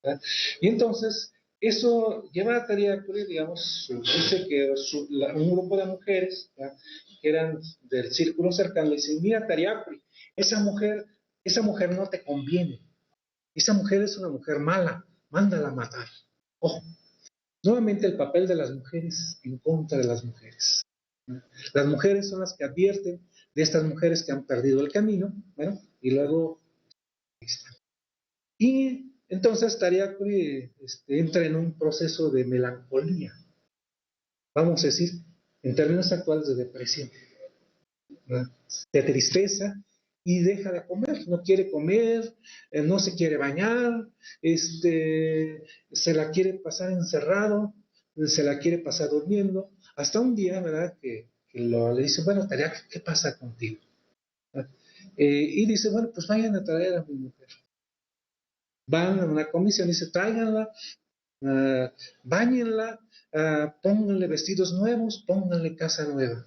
¿verdad? Y entonces, eso lleva a Tariacuri, digamos, dice que un grupo de mujeres, ¿verdad?, que eran del círculo cercano, le dicen, mira, Tariacuri, esa mujer no te conviene, esa mujer es una mujer mala, mándala a matar. Ojo, nuevamente el papel de las mujeres en contra de las mujeres. Las mujeres son las que advierten de estas mujeres que han perdido el camino, bueno, y luego y entonces Tariacuri entra en un proceso de melancolía, vamos a decir, en términos actuales de depresión, ¿verdad?, de tristeza, y deja de comer, no quiere comer, no se quiere bañar, se la quiere pasar encerrado, se la quiere pasar durmiendo, hasta un día, ¿verdad?, que le dice, bueno, Tariacuri, ¿qué pasa contigo? Y dice, bueno, pues vayan a traer a mi mujer. Van a una comisión y dice, tráiganla, báñenla, pónganle vestidos nuevos, pónganle casa nueva.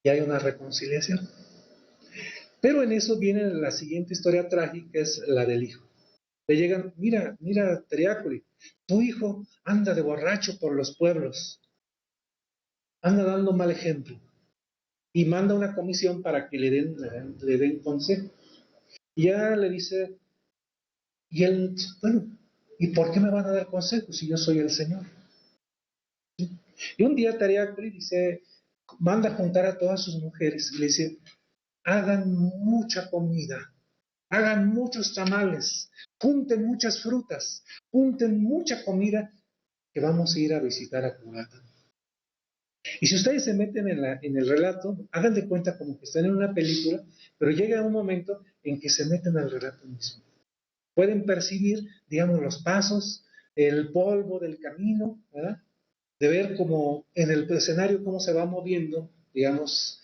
Y hay una reconciliación. Pero en eso viene la siguiente historia trágica, es la del hijo. Le llegan, mira, Tariacuri, tu hijo anda de borracho por los pueblos, anda dando mal ejemplo. Y manda una comisión para que le den consejo. Y ya le dice, y él, bueno, ¿y por qué me van a dar consejos si yo soy el Señor? ¿Sí? Y un día Tariacuri dice, manda a juntar a todas sus mujeres y le dice, hagan mucha comida, hagan muchos tamales, junten muchas frutas, junten mucha comida, que vamos a ir a visitar a Cubata. Y si ustedes se meten en el relato, hagan de cuenta como que están en una película, pero llega un momento en que se meten al relato mismo. Pueden percibir, digamos, los pasos, el polvo del camino, ¿verdad?, de ver cómo en el escenario cómo se va moviendo, digamos,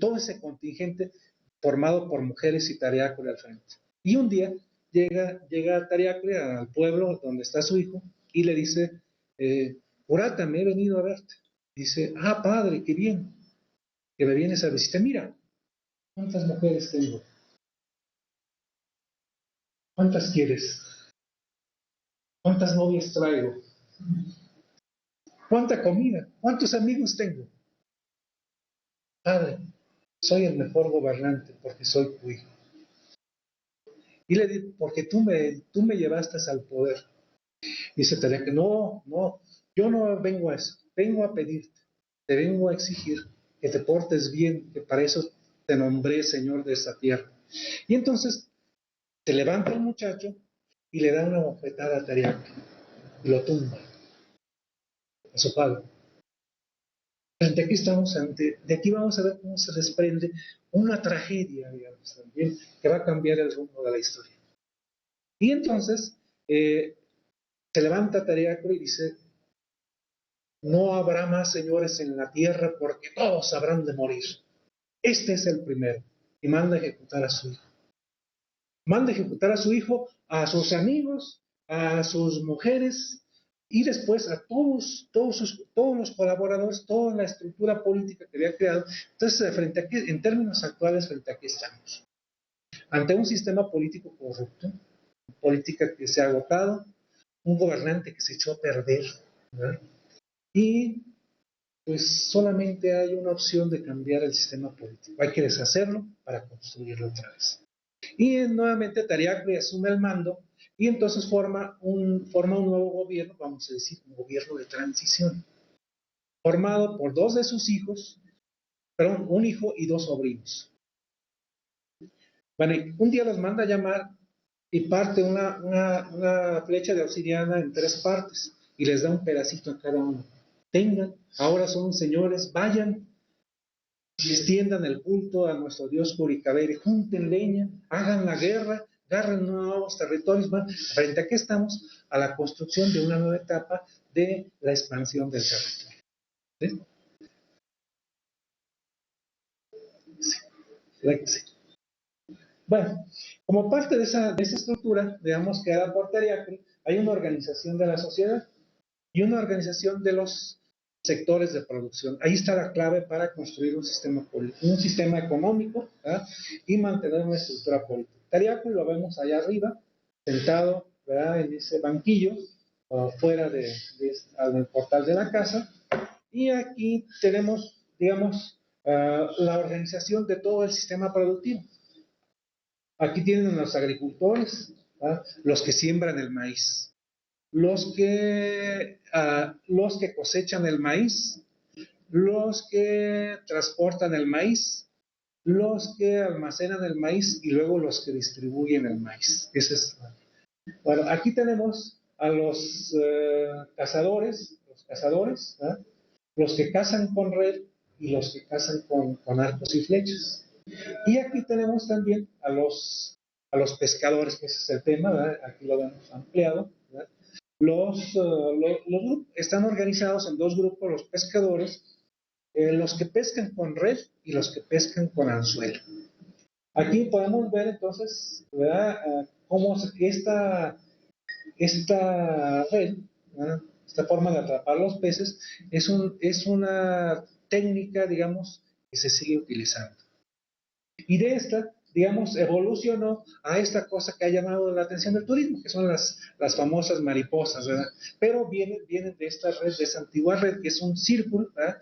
todo ese contingente formado por mujeres y Tariacuri al frente. Y un día llega Tariacuri al pueblo donde está su hijo y le dice, Kurata, me he venido a verte. Dice, padre, qué bien que me vienes a visitar. Mira, ¿cuántas mujeres tengo? ¿Cuántas quieres? ¿Cuántas novias traigo? ¿Cuánta comida? ¿Cuántos amigos tengo? Padre, soy el mejor gobernante porque soy tu hijo. Y le digo, porque tú me llevaste al poder. Dice Tarea que no, yo no vengo a eso, vengo a pedirte, te vengo a exigir que te portes bien, que para eso te nombré Señor de esta tierra. Y entonces se levanta el muchacho y le da una bofetada a Tariacuri y lo tumba a su padre. De aquí vamos a ver cómo se desprende una tragedia, digamos, también, que va a cambiar el rumbo de la historia. Y entonces se levanta Tariacuri y dice, no habrá más señores en la tierra porque todos habrán de morir. Este es el primero. Y manda a ejecutar a su hijo. Manda a ejecutar a su hijo, a sus amigos, a sus mujeres, y después a todos los colaboradores, toda la estructura política que había creado. Entonces, frente a qué, en términos actuales, frente a qué estamos. Ante un sistema político corrupto, política que se ha agotado, un gobernante que se echó a perder, ¿verdad? Y pues solamente hay una opción de cambiar el sistema político. Hay que deshacerlo para construirlo otra vez. Y nuevamente Tariacri asume el mando y entonces forma un nuevo gobierno, vamos a decir, un gobierno de transición, formado por dos de sus hijos, perdón, un hijo y dos sobrinos. Bueno, un día los manda a llamar y parte una flecha de obsidiana en tres partes y les da un pedacito a cada uno. Tengan, ahora son señores, vayan, extiendan el culto a nuestro Dios Curicaber, junten leña, hagan la guerra, agarren nuevos territorios. Bueno, frente a qué estamos, a la construcción de una nueva etapa de la expansión del territorio. ¿Sí? Sí. Bueno, como parte de esa estructura, digamos, que da por Tariacri, hay una organización de la sociedad y una organización de los sectores de producción. Ahí está la clave para construir un sistema político, un sistema económico, ¿verdad? Y mantener una estructura política. Tariacri lo vemos allá arriba, sentado, ¿verdad?, en ese banquillo, fuera del portal de la casa, y aquí tenemos, digamos, la organización de todo el sistema productivo. Aquí tienen a los agricultores, ¿verdad?, los que siembran el maíz, los que cosechan el maíz, los que transportan el maíz, los que almacenan el maíz y luego los que distribuyen el maíz. Ese es, bueno, aquí tenemos a los cazadores, ¿eh?, los que cazan con red y los que cazan con arcos y flechas. Y aquí tenemos también a los pescadores, que ese es el tema, ¿verdad? Aquí lo vemos ampliado, ¿verdad? Los grupos están organizados en dos grupos, los pescadores, los que pescan con red y los que pescan con anzuelo. Aquí podemos ver entonces, ¿verdad?, cómo esta red, ¿verdad?, esta forma de atrapar los peces, es una técnica, digamos, que se sigue utilizando. Y de esta, digamos, evolucionó a esta cosa que ha llamado la atención del turismo, que son las famosas mariposas, ¿verdad? Pero vienen de esta red, de esa antigua red, que es un círculo, ¿verdad?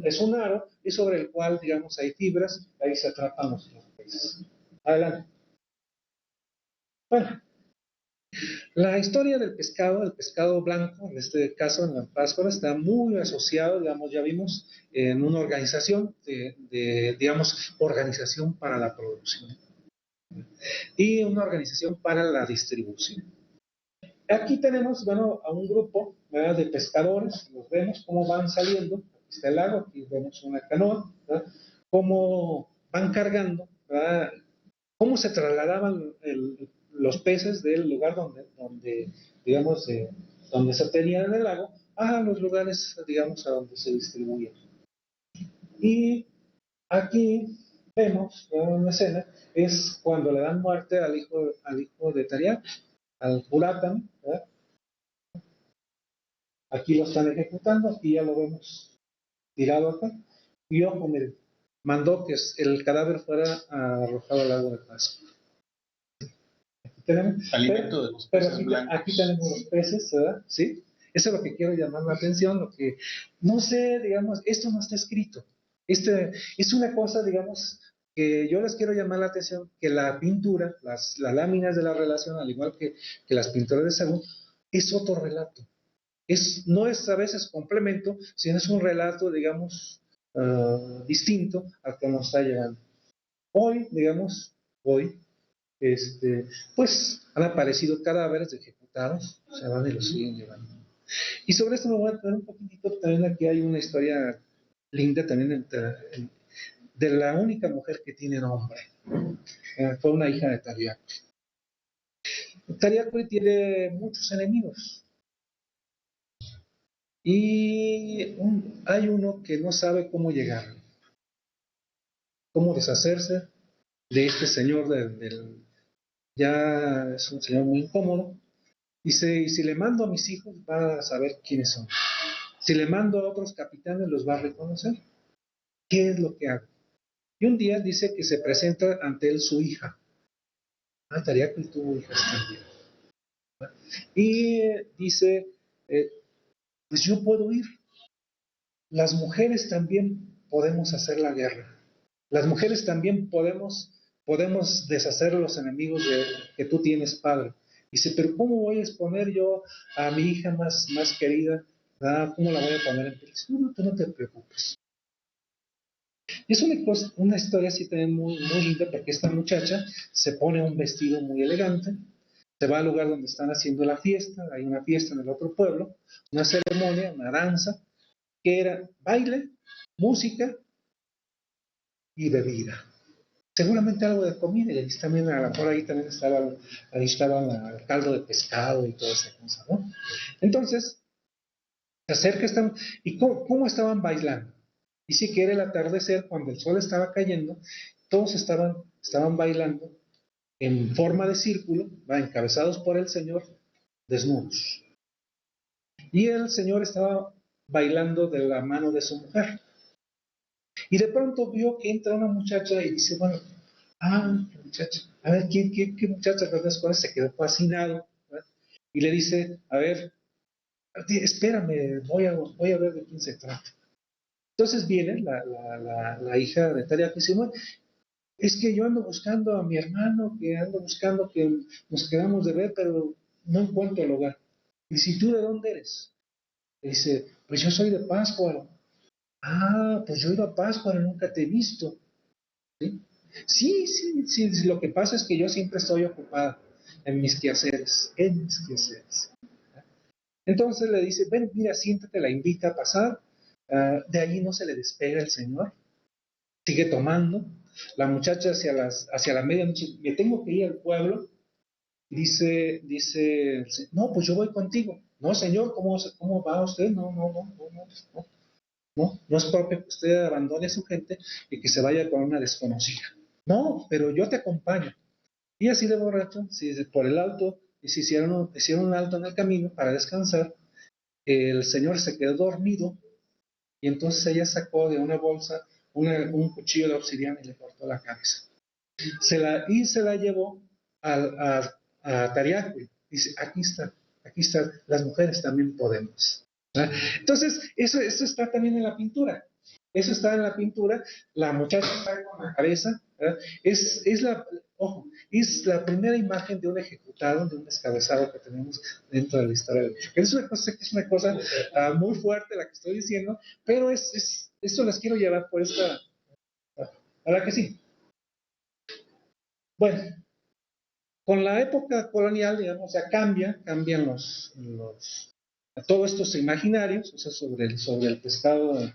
Es un aro, y sobre el cual, digamos, hay fibras, ahí se atrapan los peces. Adelante. Bueno, la historia del pescado blanco, en este caso en la Páscoa, está muy asociado, digamos, ya vimos, en una organización digamos, organización para la producción y una organización para la distribución. Aquí tenemos, bueno, a un grupo, ¿verdad?, de pescadores, los vemos cómo van saliendo, aquí está el lago, aquí vemos una canoa, ¿verdad?, cómo van cargando, ¿verdad?, cómo se trasladaban los peces del lugar donde digamos, donde se tenían en el lago, a los lugares, digamos, a donde se distribuían. Y aquí vemos, ¿verdad?, una escena, es cuando le dan muerte al hijo de Tariacri, al Puratan, ¿verdad? Aquí lo están ejecutando, aquí ya lo vemos tirado acá, y ojo, miren, mandó que el cadáver fuera arrojado al lago de Pascua. Alimento de los peces blancos. Aquí tenemos los peces, ¿verdad? ¿Sí? Eso es lo que quiero llamar la atención, lo que, no sé, digamos, esto no está escrito. Es una cosa, digamos, que yo les quiero llamar la atención, que la pintura, las láminas de la relación, al igual que las pinturas de Sagún, es otro relato. No es a veces complemento, sino es un relato, digamos, distinto al que nos está llegando. Hoy, digamos, pues han aparecido cadáveres de ejecutados, se van y los siguen llevando. Y sobre esto me voy a tener un poquitito, también aquí hay una historia linda también de la única mujer que tiene nombre. Fue una hija de Tariacri. Tariacri tiene muchos enemigos. Y hay uno que no sabe cómo llegar, cómo deshacerse de este señor ya es un señor muy incómodo, Dice, y si le mando a mis hijos, va a saber quiénes son. Si le mando a otros capitanes, los va a reconocer. ¿Qué es lo que hago? Y un día dice que se presenta ante él su hija. Tariaco tuvo hijas también. Y dice, pues yo puedo ir. Las mujeres también podemos hacer la guerra. Las mujeres también podemos deshacer los enemigos que tú tienes, padre. Dice, pero ¿cómo voy a exponer yo a mi hija más querida? ¿Cómo la voy a poner en peligro? No, tú no te preocupes. Es una historia así también muy linda, porque esta muchacha se pone un vestido muy elegante, se va al lugar donde están haciendo la fiesta, hay una fiesta en el otro pueblo, una ceremonia, una danza, que era baile, música y bebida. Seguramente algo de comida, y también, a lo mejor ahí también estaba el caldo de pescado y toda esa cosa, ¿no? Entonces, se acerca, ¿y cómo estaban bailando? Dice que era el atardecer, cuando el sol estaba cayendo, todos estaban bailando en forma de círculo, encabezados por el Señor, desnudos. Y el Señor estaba bailando de la mano de su mujer. Y de pronto vio que entra una muchacha y dice, bueno, qué muchacha, a ver, ¿qué muchacha? Se quedó fascinado, ¿verdad? Y le dice, a ver, espérame, voy a ver de quién se trata. Entonces viene la hija de Talia que dice, bueno, es que yo ando buscando a mi hermano, que ando buscando que nos quedamos de ver, pero no encuentro el hogar. Y dice, ¿tú de dónde eres? Y dice, pues yo soy de Pátzcuaro. Pues yo he ido a Pátzcuaro, nunca te he visto. ¿Sí? Sí, lo que pasa es que yo siempre estoy ocupada en mis quehaceres. Entonces le dice, ven, mira, siéntate, la invita a pasar. De allí no se le despega el Señor, sigue tomando. La muchacha hacia la medianoche, me tengo que ir al pueblo. Y dice, no, pues yo voy contigo. No, señor, ¿cómo va usted? No es propio que usted abandone a su gente y que se vaya con una desconocida. No, pero yo te acompaño. Y así de borracho, por el alto, y se hicieron un alto en el camino para descansar. El señor se quedó dormido y entonces ella sacó de una bolsa un cuchillo de obsidiana y le cortó la cabeza. Se la llevó a Tariaco. Dice, aquí está, las mujeres también podemos. Entonces, eso está también en la pintura. Eso está en la pintura. La muchacha está con la cabeza. ¿Verdad? Es la primera imagen de un ejecutado, de un descabezado que tenemos dentro de la historia de México. Es una cosa muy fuerte la que estoy diciendo, pero esto las quiero llevar por esta. ¿Verdad que sí? Bueno, con la época colonial, digamos, ya cambian todos estos imaginarios, o sea, sobre el pescado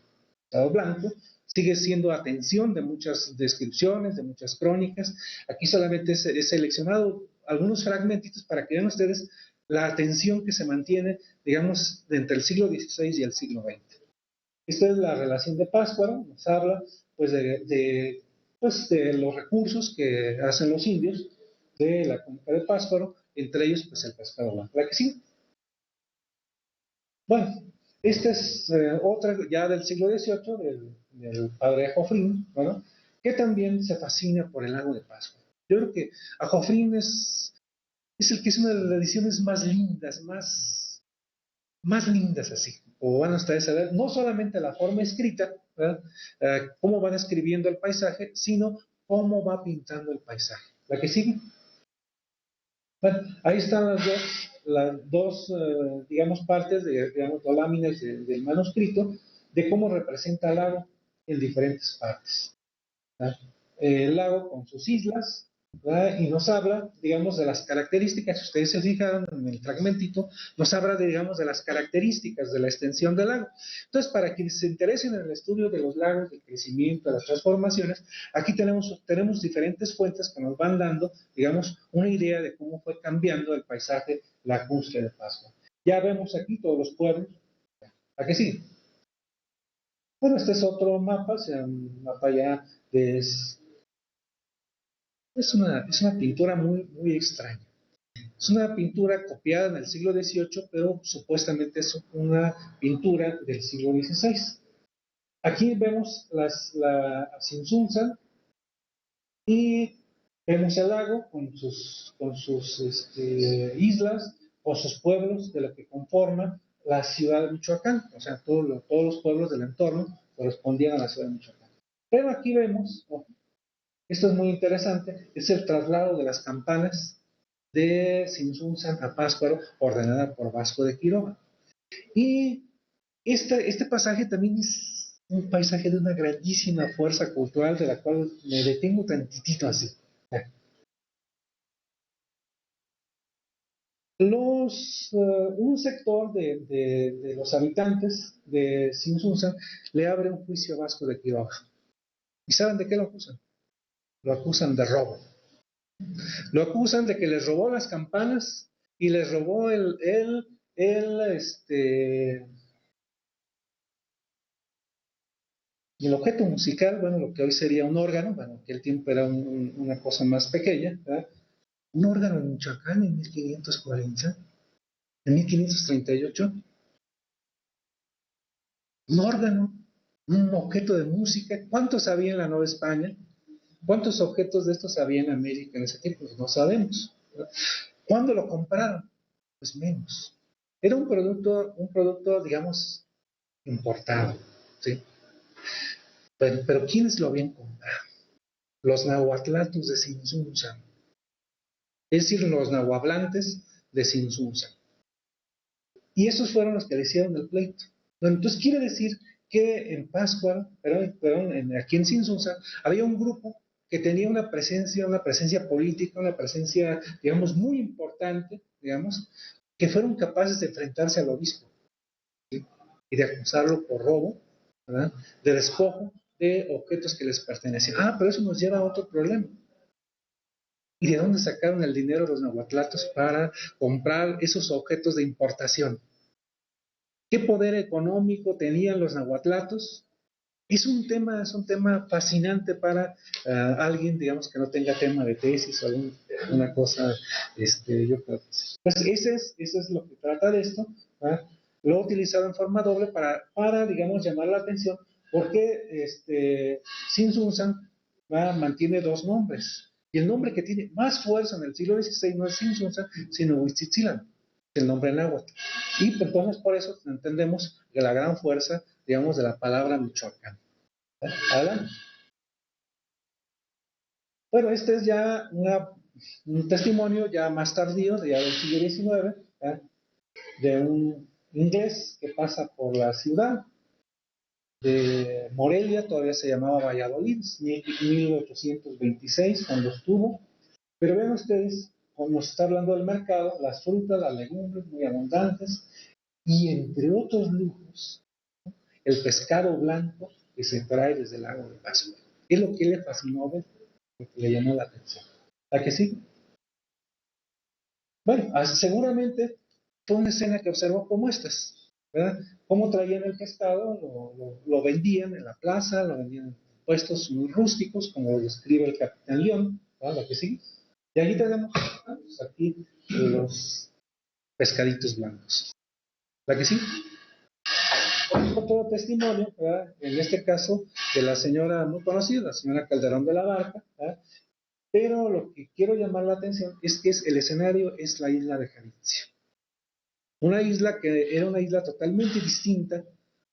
blanco, sigue siendo atención de muchas descripciones, de muchas crónicas. Aquí solamente he seleccionado algunos fragmentitos para que vean ustedes la atención que se mantiene, digamos, entre el siglo XVI y el siglo XX. Esta es la relación de Pátzcuaro, nos habla pues de los recursos que hacen los indios de la cuenca de Pátzcuaro, entre ellos pues el pescado blanco. ¿La que sí? Bueno, esta es otra ya del siglo XVIII, del padre Jofrín, ¿no? Que también se fascina por el lago de Pátzcuaro. Yo creo que a Jofrín es el que es una de las ediciones más lindas, más lindas así, o van hasta esa edad, no solamente la forma escrita, cómo va describiendo el paisaje, sino cómo va pintando el paisaje. ¿La que sigue? Bueno, ahí están las dos digamos, partes, digamos, o láminas del manuscrito, de cómo representa el lago en diferentes partes. ¿Verdad? El lago con sus islas, ¿verdad? Y nos habla, digamos, de las características, si ustedes se fijaron en el fragmentito, nos habla, digamos, de las características de la extensión del lago. Entonces, para quienes se interesen en el estudio de los lagos, del crecimiento, de las transformaciones, aquí tenemos diferentes fuentes que nos van dando, digamos, una idea de cómo fue cambiando el paisaje lacustre de Pátzcuaro. Ya vemos aquí todos los pueblos. ¿A qué sí? Bueno, este es otro mapa, o sea, un mapa ya es una pintura muy extraña. Es una pintura copiada en el siglo XVIII, pero supuestamente es una pintura del siglo XVI. Aquí vemos la Sinsunza y vemos el lago con sus islas, con sus pueblos, de lo que conforma la ciudad de Michoacán. O sea, todos los pueblos del entorno correspondían a la ciudad de Michoacán. Pero aquí vemos, esto es muy interesante, es el traslado de las campanas de Sinsunza a Pátzcuaro, ordenada por Vasco de Quiroga. Y este pasaje también es un paisaje de una grandísima fuerza cultural, de la cual me detengo tantitito así. Un sector de los habitantes de Sinsunza le abre un juicio a Vasco de Quiroga. ¿Y saben de qué lo acusan? Lo acusan de robo. Lo acusan de que les robó las campanas y les robó el objeto musical, bueno, lo que hoy sería un órgano, bueno, en aquel tiempo era una cosa más pequeña, ¿verdad? Un órgano en Michoacán en 1540, en 1538, un órgano, un objeto de música. ¿Cuántos había en la Nueva España? ¿Cuántos objetos de estos había en América en ese tiempo? Pues no sabemos, ¿verdad? ¿Cuándo lo compraron? Pues menos. Era un producto, digamos, importado, ¿sí? Pero ¿quiénes lo habían comprado? Los nahuatlatos de Sinsunza, es decir, los nahuablantes de Sinsunza. Y esos fueron los que le hicieron el pleito. Bueno, entonces quiere decir que en Pátzcuaro, aquí en Sinsunza, había un grupo que tenía una presencia política, una presencia, digamos, muy importante, digamos, que fueron capaces de enfrentarse al obispo, ¿sí? Y de acusarlo por robo, ¿verdad? De despojo de objetos que les pertenecían. Pero eso nos lleva a otro problema. ¿Y de dónde sacaron el dinero los nahuatlatos para comprar esos objetos de importación? ¿Qué poder económico tenían los nahuatlatos? Es un tema fascinante para alguien, digamos, que no tenga tema de tesis o alguna cosa, yo creo. Pues eso es lo que trata de esto, ¿verdad? Lo he utilizado en forma doble para digamos, llamar la atención, porque Sinsunza mantiene dos nombres. Y el nombre que tiene más fuerza en el siglo XVI no es Sinsunza, sino Huitzitzilan, el nombre náhuatl. Y entonces por eso entendemos que la gran fuerza, digamos, de la palabra Michoacán. Adelante. Bueno, este es ya un testimonio ya más tardío, ya del siglo XIX, de un inglés que pasa por la ciudad de Morelia, todavía se llamaba Valladolid, 1826 cuando estuvo. Pero vean ustedes, como nos está hablando del mercado, las frutas, las legumbres muy abundantes, y entre otros lujos, el pescado blanco que se trae desde el lago de Pascua. Es lo que le fascinó a ver, lo que le llamó la atención. ¿A que sí? Bueno, seguramente fue una escena que observó como estas, ¿verdad? Cómo traían el pescado, lo vendían en la plaza, lo vendían en puestos muy rústicos, como lo describe el Capitán León, ¿verdad? ¿A que sí? Y aquí tenemos aquí los pescaditos blancos. ¿A que sí? Otro testimonio, ¿verdad? En este caso, de la señora muy conocida, la señora Calderón de la Barca, ¿verdad? Pero lo que quiero llamar la atención es que el escenario es la isla de Janitzio. Una isla que era una isla totalmente distinta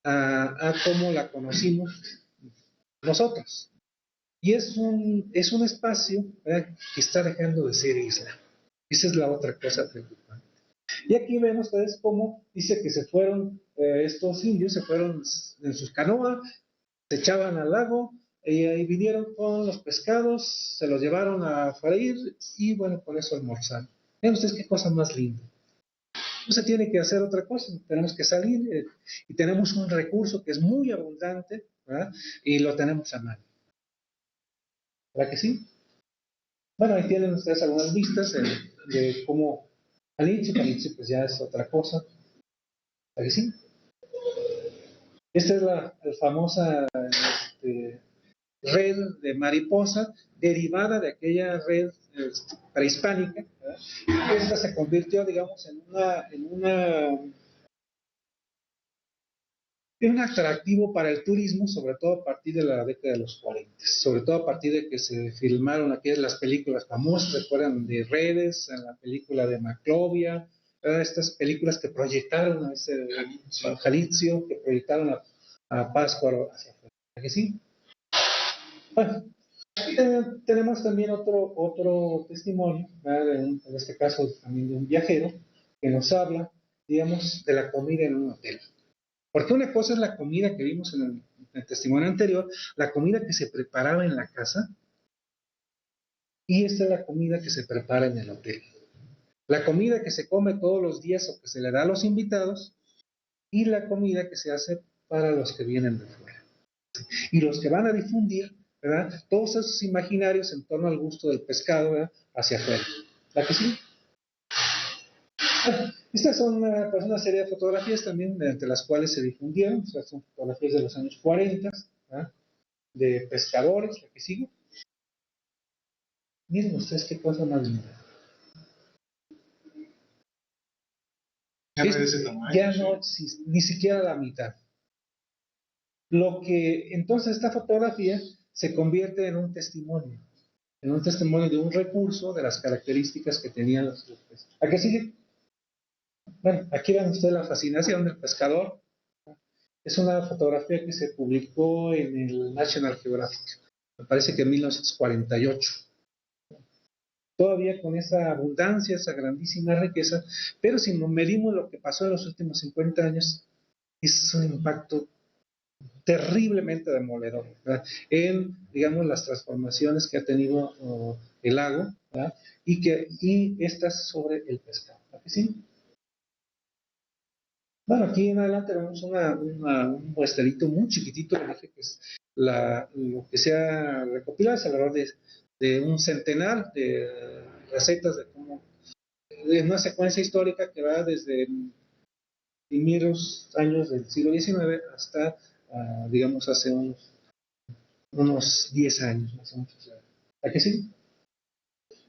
a como la conocimos nosotros. Y es un espacio, ¿verdad?, que está dejando de ser isla. Esa es la otra cosa preocupante. Y aquí ven ustedes cómo dice que se fueron, estos indios se fueron en sus canoas, se echaban al lago, y vinieron con los pescados, se los llevaron a freír y bueno, por eso almorzaron. Vean ustedes qué cosa más linda. No se tiene que hacer otra cosa, tenemos que salir y tenemos un recurso que es muy abundante, ¿verdad? Y lo tenemos a mano. ¿Verdad que sí? Bueno, ahí tienen ustedes algunas vistas de cómo Caliche pues ya es otra cosa. ¿Verdad que sí? Esta es la famosa red de mariposa derivada de aquella red prehispánica, ¿verdad? Esta se convirtió, digamos, en un atractivo para el turismo, sobre todo a partir de la década de los 40, sobre todo a partir de que se filmaron aquellas las películas famosas, recuerdan de Redes, la película de Maclovia, estas películas que proyectaron a ese Jalizio, que proyectaron a Pátzcuaro hacia afuera. ¿Que sí? Bueno, aquí tenemos también otro testimonio, en este caso también de un viajero, que nos habla, digamos, de la comida en un hotel. Porque una cosa es la comida que vimos en el testimonio anterior, la comida que se preparaba en la casa, y esta es la comida que se prepara en el hotel. La comida que se come todos los días o que se le da a los invitados, y la comida que se hace para los que vienen de fuera. Y los que van a difundir, ¿verdad?, todos esos imaginarios en torno al gusto del pescado, ¿verdad?, hacia afuera. ¿La que sí? Estas son pues una serie de fotografías también entre las cuales se difundieron. O sea, son fotografías de los años 40, ¿verdad?, de pescadores. ¿La que sigue? Miren ustedes qué cosa más linda. Ya no es de ese tamaño. Ya no existe, ni siquiera la mitad. Lo que entonces esta fotografía se convierte en un testimonio de un recurso, de las características que tenían los peces. ¿A qué sigue? Bueno, aquí ven ustedes la fascinación del pescador. Es una fotografía que se publicó en el National Geographic, me parece que en 1948. Todavía con esa abundancia, esa grandísima riqueza, pero si nos medimos lo que pasó en los últimos 50 años, es un impacto terriblemente demoledor, ¿verdad?, en, digamos, las transformaciones que ha tenido el lago, ¿verdad?, y estas sobre el pescado. ¿A que sí? Bueno, aquí en adelante tenemos un muestrelito muy chiquitito, le dije que es lo que se ha recopilado, es alrededor de un centenar de recetas de una secuencia histórica que va desde primeros años del siglo XIX hasta, digamos, hace unos 10 años más o menos. ¿A qué sí?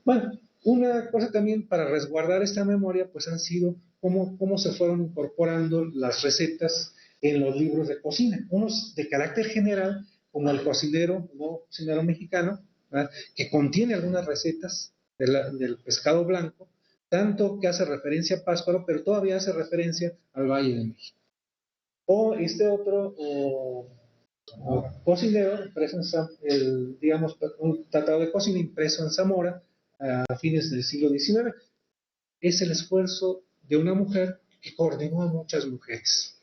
Bueno, una cosa también para resguardar esta memoria, pues han sido cómo se fueron incorporando las recetas en los libros de cocina, unos de carácter general, como el cocinero, ¿no?, cocinero mexicano, ¿verdad?, que contiene algunas recetas del pescado blanco, tanto que hace referencia a Pátzcuaro, pero todavía hace referencia al Valle de México. O este otro cocinero, impreso digamos, un tratado de cocina impreso en Zamora a fines del siglo XIX. Es el esfuerzo de una mujer que coordinó a muchas mujeres.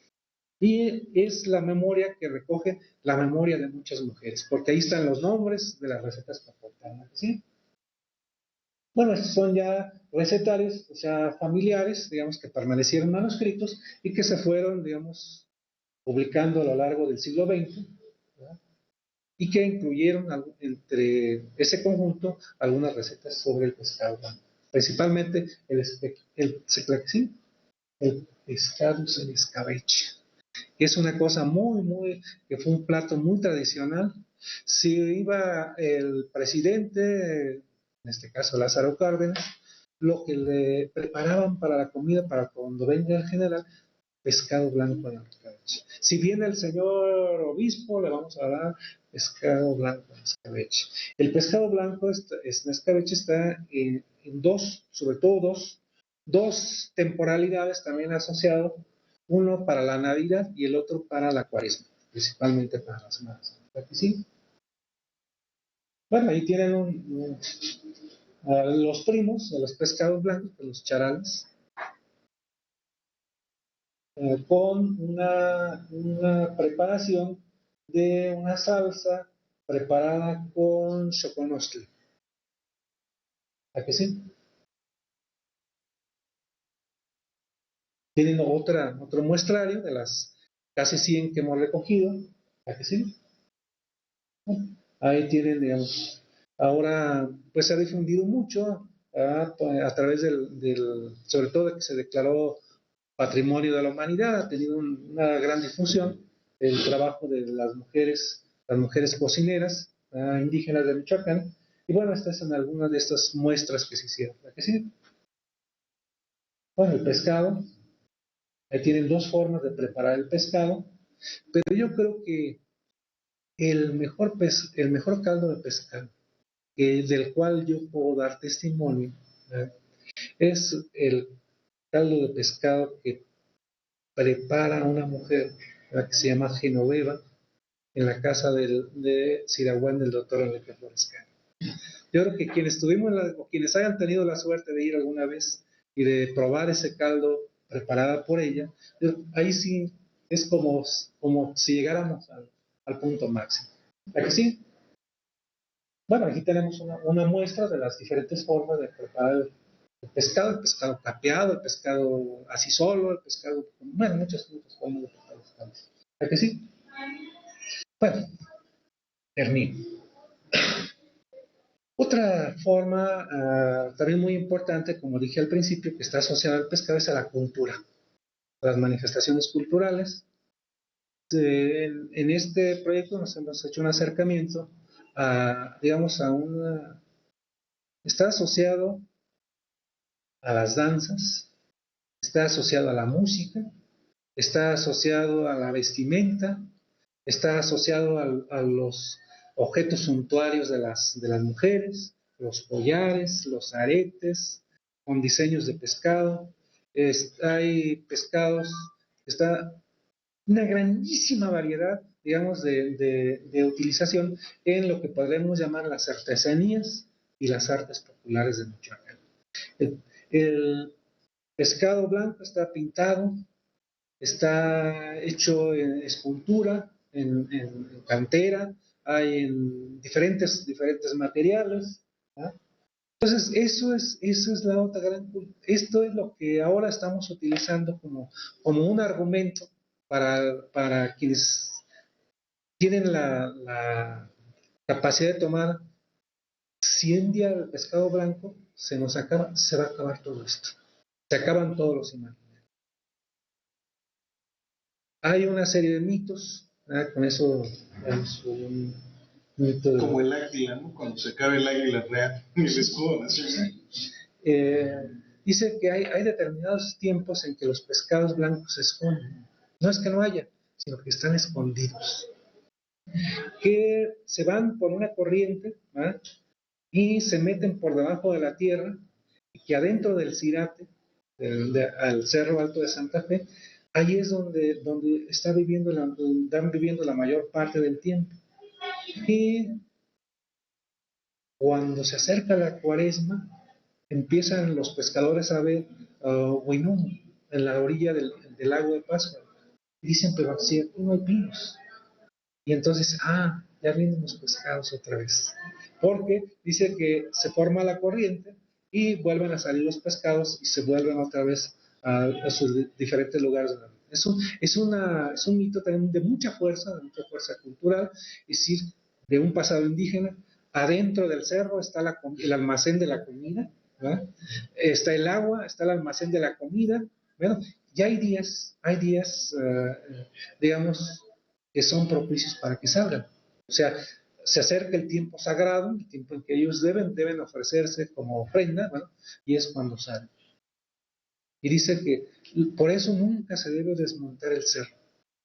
Y es la memoria que recoge la memoria de muchas mujeres, porque ahí están los nombres de las recetas que aportaron. ¿Sí? Bueno, estos son ya recetarios, o sea, familiares, digamos, que permanecieron manuscritos y que se fueron, digamos, publicando a lo largo del siglo XX, ¿verdad?, y que incluyeron entre ese conjunto algunas recetas sobre el pescado blanco, principalmente el pescado en escabeche, que es una cosa que fue un plato muy tradicional. Si iba el presidente, en este caso Lázaro Cárdenas, lo que le preparaban para la comida, para cuando venga el general, pescado blanco en escabeche. Si viene el señor obispo, le vamos a dar pescado blanco en escabeche. El pescado blanco en escabeche está en sobre todo dos temporalidades también asociado, uno para la Navidad y el otro para la Cuaresma, principalmente para las Semanas. ¿Sí? Bueno, ahí tienen los primos de los pescados blancos, los charales, con una preparación de una salsa preparada con choconostle. ¿A que sí? Tienen otro muestrario de las casi 100 que hemos recogido. ¿A que sí? Bueno, ahí tienen, digamos, ahora pues se ha difundido mucho a través sobre todo de que se declaró Patrimonio de la Humanidad, ha tenido una gran difusión el trabajo de las mujeres cocineras indígenas de Michoacán. Y bueno, estas son algunas de estas muestras que se hicieron. ¿A que sí? Bueno, el pescado, ahí tienen dos formas de preparar el pescado, pero yo creo que el mejor caldo de pescado, del cual yo puedo dar testimonio, ¿verdad? Es el caldo de pescado que prepara una mujer, ¿verdad?, que se llama Genoveva, en la casa de Siraguán del doctor Enrique Flores Cano. Yo creo que quienes o quienes hayan tenido la suerte de ir alguna vez y de probar ese caldo preparada por ella, ahí sí es como si llegáramos al punto máximo. ¿A que sí? Bueno, aquí tenemos una muestra de las diferentes formas de preparar el pescado capeado, el pescado así solo, el pescado, bueno, muchas formas de preparar pescado. ¿A que sí? Bueno, termino. Otra forma también muy importante, como dije al principio, que está asociada al pescado es a la cultura, a las manifestaciones culturales. En este proyecto nos hemos hecho un acercamiento digamos, está asociado a las danzas, está asociado a la música, está asociado a la vestimenta, está asociado a los objetos suntuarios de las mujeres, los collares, los aretes, con diseños de pescado. Hay pescados, está una grandísima variedad, digamos, de utilización en lo que podremos llamar las artesanías y las artes populares de Michoacán. El pescado blanco está pintado, está hecho en escultura, en cantera, hay en diferentes materiales, ¿no? Entonces, eso es la otra gran. Esto es lo que ahora estamos utilizando como un argumento para quienes tienen la capacidad de tomar. Si un día el pescado blanco se nos acaba, se va a acabar todo esto. Se acaban todos los imaginarios. Hay una serie de mitos, con eso es un mito de... Como el águila, ¿no? Cuando se acabe el águila real y el escudo nacional. Dice que hay determinados tiempos en que los pescados blancos se esconden. No es que no haya, sino que están escondidos. Que se van por una corriente, ¿verdad?, y se meten por debajo de la tierra, y que adentro del Cirate, al Cerro Alto de Santa Fe, ahí es donde están viviendo la mayor parte del tiempo. Y cuando se acerca la Cuaresma, empiezan los pescadores a ver huinum en la orilla del lago de Pascua. Y dicen, pero si aquí no hay pinos. Y entonces, ya vienen los pescados otra vez. Porque dice que se forma la corriente y vuelven a salir los pescados y se vuelven otra vez a sus diferentes lugares. Es un mito también de mucha fuerza cultural, es decir, de un pasado indígena. Adentro del cerro está el almacén de la comida, ¿verdad? Está el agua, está el almacén de la comida. Bueno, ya hay días, digamos, que son propicios para que salgan. O sea, se acerca el tiempo sagrado, el tiempo en que ellos deben ofrecerse como ofrenda, ¿no?, y es cuando salen. Y dice que por eso nunca se debe desmontar el cerro,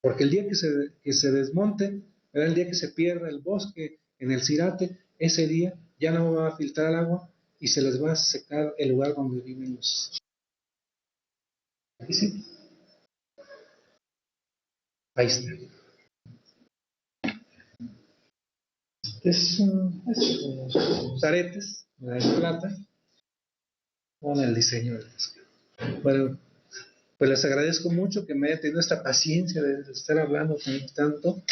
porque el día que se desmonte, el día que se pierda el bosque en el Cirate, ese día ya no va a filtrar el agua y se les va a secar el lugar donde viven los. ¿Y sí? Ahí está. Es unos aretes de plata con el diseño del pescado. Bueno, pues les agradezco mucho que me hayan tenido esta paciencia de estar hablando tanto.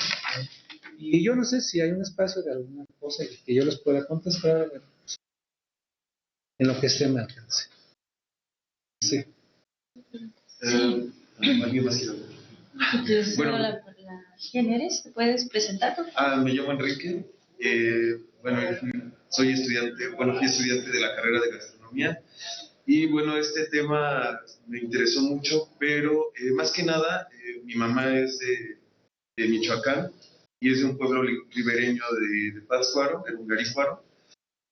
Y yo no sé si hay un espacio de alguna cosa que yo les pueda contestar en lo que esté a mi alcance. Sí. ¿Alguien más quiere hablar? Bueno, ¿quién eres? ¿Te puedes presentar? Me llamo Enrique. Bueno, fui estudiante de la carrera de gastronomía. Y bueno, este tema me interesó mucho, pero más que nada, mi mamá es de Michoacán y es de un pueblo ribereño de Pátzcuaro, de Ungarícuaro.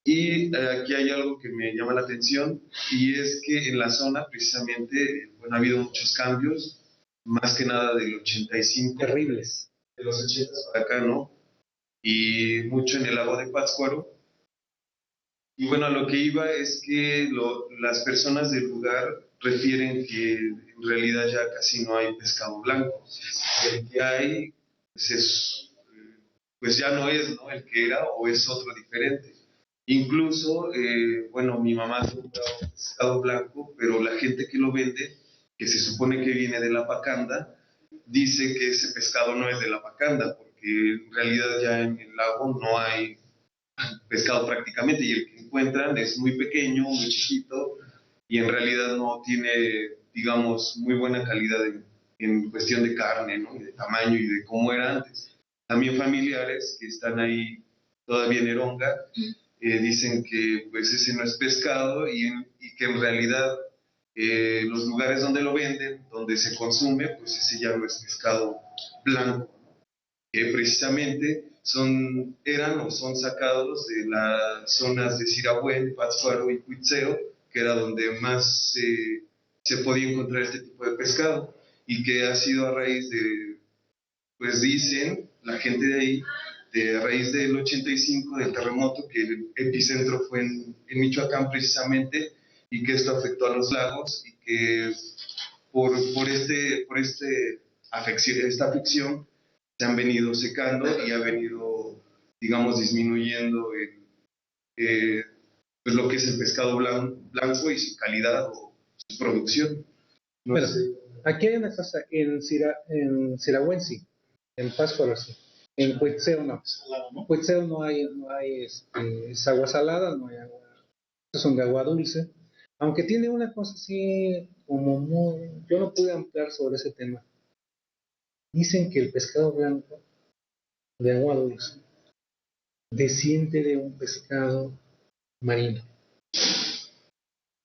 Y aquí hay algo que me llama la atención, y es que en la zona precisamente, bueno, ha habido muchos cambios, más que nada del 85, Terribles. de los 80 para acá, ¿no? Y mucho en el lago de Pátzcuaro. Y bueno, a lo que iba es que las personas del lugar refieren que en realidad ya casi no hay pescado blanco. El que hay, pues, pues ya no es, ¿no?, el que era, o es otro diferente. Incluso, bueno, mi mamá compraba un pescado blanco, pero la gente que lo vende, que se supone que viene de la pacanda, dice que ese pescado no es de la pacanda, porque en realidad ya en el lago no hay pescado prácticamente, y el que encuentran es muy pequeño, muy chiquito, y en realidad no tiene, digamos, muy buena calidad en cuestión de carne, ¿no?, y de tamaño y de cómo era antes. También familiares que están ahí todavía en Eronga dicen que pues ese no es pescado, y que en realidad los lugares donde lo venden, donde se consume, pues ese ya no es pescado blanco, que precisamente eran o son sacados de las zonas de Sirahuén, Pátzcuaro y Cuitzeo, que era donde más se podía encontrar este tipo de pescado, y que ha sido a raíz de, pues dicen la gente de ahí, a raíz del 85, del terremoto, que el epicentro fue en Michoacán precisamente, y que esto afectó a los lagos, y que esta afección se han venido secando y ha venido, digamos, disminuyendo pues lo que es el pescado blanco y su calidad o su producción. No Bueno, sé. aquí hay una cosa, en Sirahuensi, en Pátzcuaro, sí. En Cuitzeo no. En Cuitzeo no hay es agua salada, no hay agua, estos son de agua dulce. Aunque tiene una cosa así como muy, yo no pude ampliar sobre ese tema. Dicen que el pescado blanco de agua dulce desciende de un pescado marino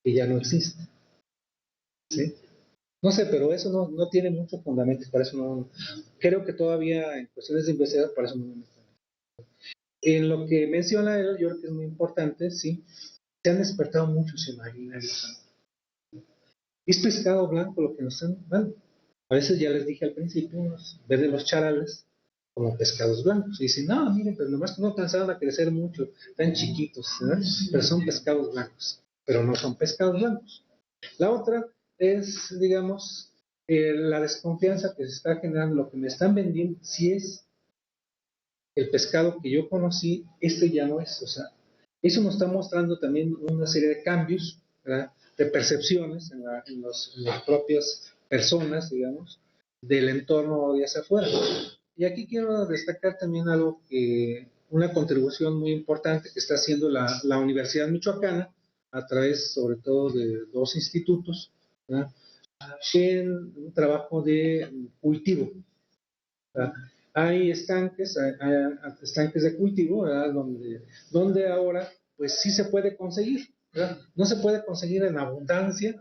que ya no existe, ¿sí? No sé, pero eso no tiene mucho fundamento, para eso no, creo que todavía en cuestiones de investigación, para eso no me meto. En lo que menciona él, yo creo que es muy importante, sí, se han despertado muchos imaginarios. Es pescado blanco lo que nos están dando. A veces ya les dije al principio, ver de los charales como pescados blancos. Y dicen, no, miren, pero nomás que no alcanzaron a crecer mucho, tan chiquitos, ¿verdad? Pero son pescados blancos, pero no son pescados blancos. La otra es, digamos, la desconfianza que se está generando, lo que me están vendiendo, si es el pescado que yo conocí, este ya no es. O sea, eso nos está mostrando también una serie de cambios, ¿verdad?, de percepciones en las propias personas, digamos, del entorno de hacia afuera. Y aquí quiero destacar también algo una contribución muy importante que está haciendo la Universidad Michoacana, a través sobre todo de dos institutos, ¿verdad?, en un trabajo de cultivo, ¿verdad? Hay estanques de cultivo, ¿verdad?, donde ahora pues sí se puede conseguir, ¿verdad? No se puede conseguir en abundancia,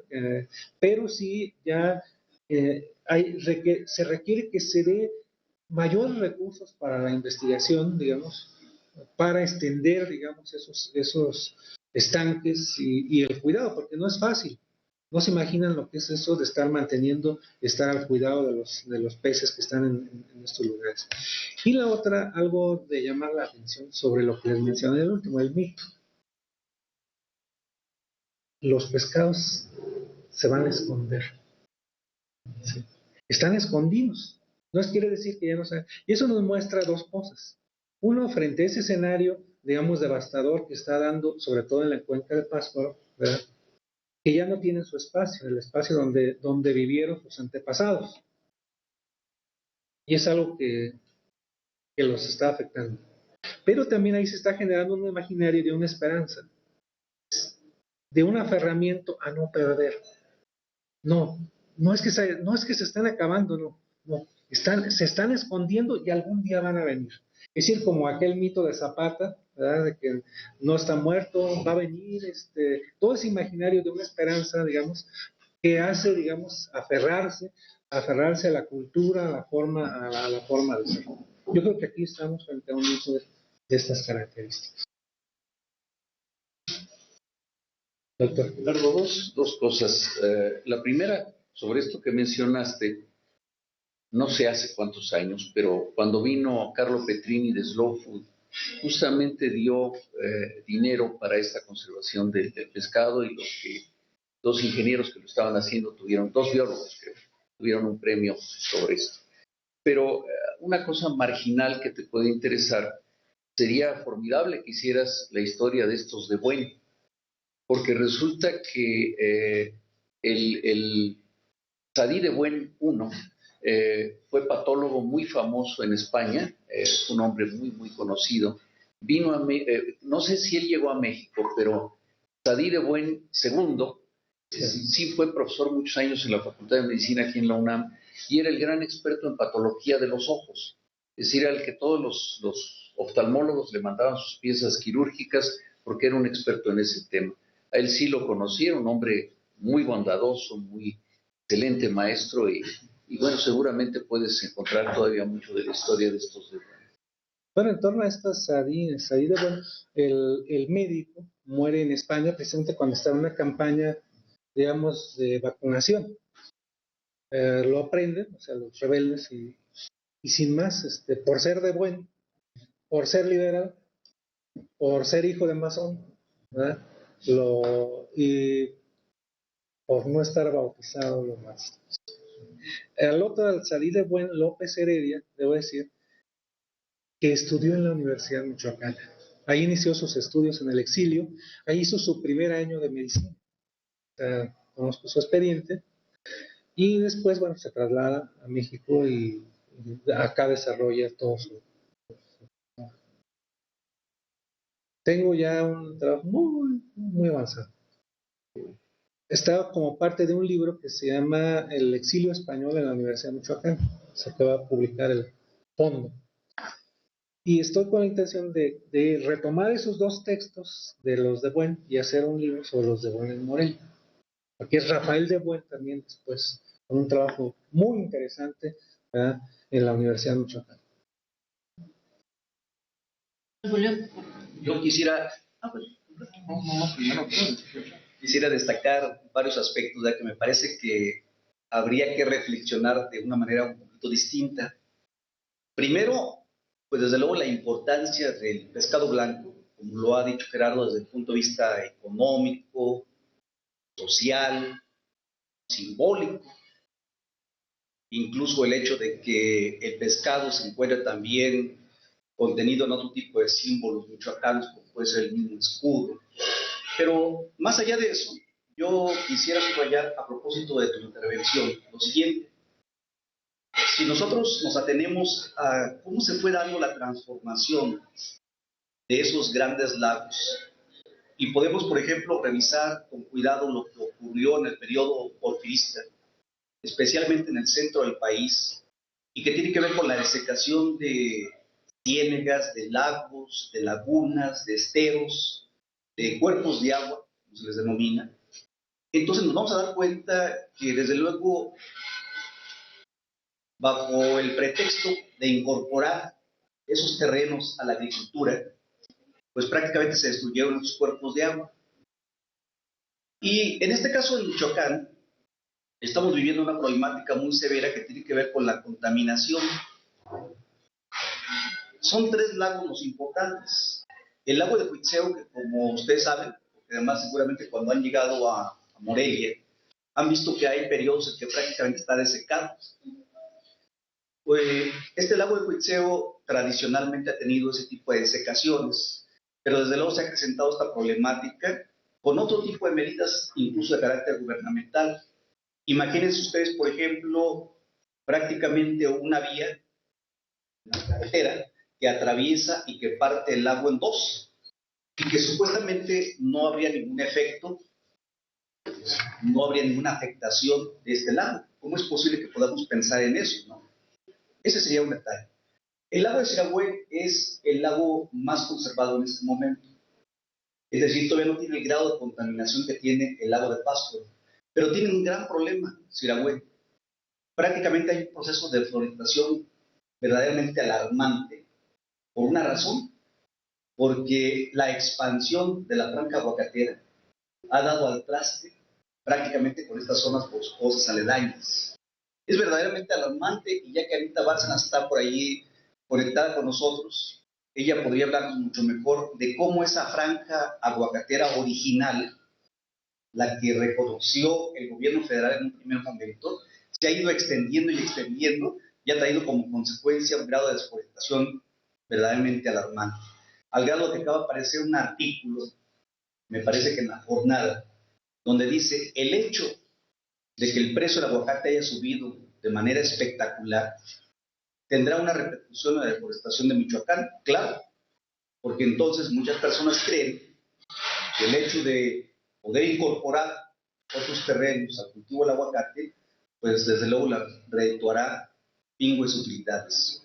pero sí ya se requiere que se dé mayores recursos para la investigación, digamos, para extender, digamos, esos estanques y el cuidado, porque no es fácil. No se imaginan lo que es eso de estar al cuidado de los peces que están en estos lugares. Y la otra, algo de llamar la atención sobre lo que les mencioné el último, el mito. Los pescados se van a esconder. ¿Sí? Están escondidos. No quiere decir que ya no saben. Y eso nos muestra dos cosas. Uno, frente a ese escenario, digamos, devastador que está dando, sobre todo en la cuenca de Pátzcuaro, ¿verdad?, que ya no tienen su espacio, el espacio donde vivieron sus antepasados. Y es algo que los está afectando. Pero también ahí se está generando un imaginario de una esperanza, de un aferramiento a no perder. No, no es que se están acabando, no, se están escondiendo y algún día van a venir. Es decir, como aquel mito de Zapata, ¿verdad?, de que no está muerto, va a venir, todo ese imaginario de una esperanza, digamos, que hace, digamos, aferrarse a la cultura, a la forma de ser. Yo creo que aquí estamos frente a un mito de estas características. Doctor. Eduardo, dos cosas. La primera, sobre esto que mencionaste, no sé hace cuántos años, pero cuando vino Carlo Petrini de Slow Food, justamente dio dinero para esta conservación del pescado y dos ingenieros que lo estaban haciendo tuvieron, dos biólogos creo, tuvieron un premio sobre esto. Pero una cosa marginal que te puede interesar, sería formidable que hicieras la historia de estos de Buen, porque resulta que el Sadí de Buen uno fue patólogo muy famoso en España, un hombre muy, muy conocido. Vino no sé si él llegó a México, pero Sadí de Buen segundo sí fue profesor muchos años en la Facultad de Medicina aquí en la UNAM y era el gran experto en patología de los ojos. Es decir, al que todos los oftalmólogos le mandaban sus piezas quirúrgicas porque era un experto en ese tema. A él sí lo conocí, era un hombre muy bondadoso, muy excelente maestro y bueno, seguramente puedes encontrar todavía mucho de la historia de estos de... Bueno, en torno a estas sardines, bueno, el médico muere en España precisamente cuando está en una campaña, digamos, de vacunación. Lo aprenden, o sea, los rebeldes, y sin más, por ser de buen, por ser liberal, por ser hijo de masón, ¿verdad? Y por no estar bautizado lo más. El otro, al salir de buen, López Heredia, debo decir, que estudió en la Universidad Michoacana. Ahí inició sus estudios en el exilio, ahí hizo su primer año de medicina. Conozco su expediente, y después, bueno, se traslada a México y acá desarrolla todo su... Tengo ya un trabajo muy, muy avanzado. Está como parte de un libro que se llama El exilio español en la Universidad de Michoacán. Se acaba de publicar el fondo. Y estoy con la intención de retomar esos dos textos de los de Buen y hacer un libro sobre los de Buen en Morelia. Aquí es Rafael de Buen también después, con un trabajo muy interesante, ¿verdad?, en la Universidad de Michoacán. Julio. Yo quisiera, quisiera destacar varios aspectos, ya que me parece que habría que reflexionar de una manera un poquito distinta. Primero, pues desde luego la importancia del pescado blanco, como lo ha dicho Gerardo, desde el punto de vista económico, social, simbólico, incluso el hecho de que el pescado se encuentra también contenido en otro tipo de símbolos michoacanos, como puede ser el mismo escudo. Pero más allá de eso, yo quisiera subrayar a propósito de tu intervención lo siguiente. Si nosotros nos atenemos a cómo se fue dando la transformación de esos grandes lagos, y podemos, por ejemplo, revisar con cuidado lo que ocurrió en el periodo porfirista, especialmente en el centro del país, y que tiene que ver con la desecación de ciénegas, de lagos, de lagunas, de esteros, de cuerpos de agua, como se les denomina. Entonces nos vamos a dar cuenta que desde luego, bajo el pretexto de incorporar esos terrenos a la agricultura, pues prácticamente se destruyeron los cuerpos de agua. Y en este caso en Michoacán, estamos viviendo una problemática muy severa que tiene que ver con la contaminación. Son tres lagos los importantes. El lago de Huitzeo, que como ustedes saben, porque además seguramente cuando han llegado a Morelia, han visto que hay periodos en que prácticamente está desecado. Pues este lago de Huitzeo tradicionalmente ha tenido ese tipo de desecaciones, pero desde luego se ha acrecentado esta problemática con otro tipo de medidas, incluso de carácter gubernamental. Imagínense ustedes, por ejemplo, prácticamente una vía, una carretera, que atraviesa y que parte el lago en dos, y que supuestamente no habría ningún efecto, no habría ninguna afectación de este lago. ¿Cómo es posible que podamos pensar en eso, no? Ese sería un detalle. El lago de Sirahué es el lago más conservado en este momento. Es decir, todavía no tiene el grado de contaminación que tiene el lago de Pátzcuaro, pero tiene un gran problema, Sirahué. Prácticamente hay un proceso de florización verdaderamente alarmante. ¿Por una razón? Porque la expansión de la franja aguacatera ha dado al traste prácticamente con estas zonas boscosas aledañas. Es verdaderamente alarmante, y ya que Anita Bárcenas está por ahí conectada con nosotros, ella podría hablarnos mucho mejor de cómo esa franja aguacatera original, la que reconoció el gobierno federal en un primer momento, se ha ido extendiendo y extendiendo y ha traído como consecuencia un grado de deforestación verdaderamente alarmante. Al grado que acaba de aparecer un artículo, me parece que en La Jornada, donde dice: el hecho de que el precio del aguacate haya subido de manera espectacular tendrá una repercusión en la deforestación de Michoacán. Claro, porque entonces muchas personas creen que el hecho de poder incorporar otros terrenos al cultivo del aguacate, pues desde luego la redituará pingües utilidades.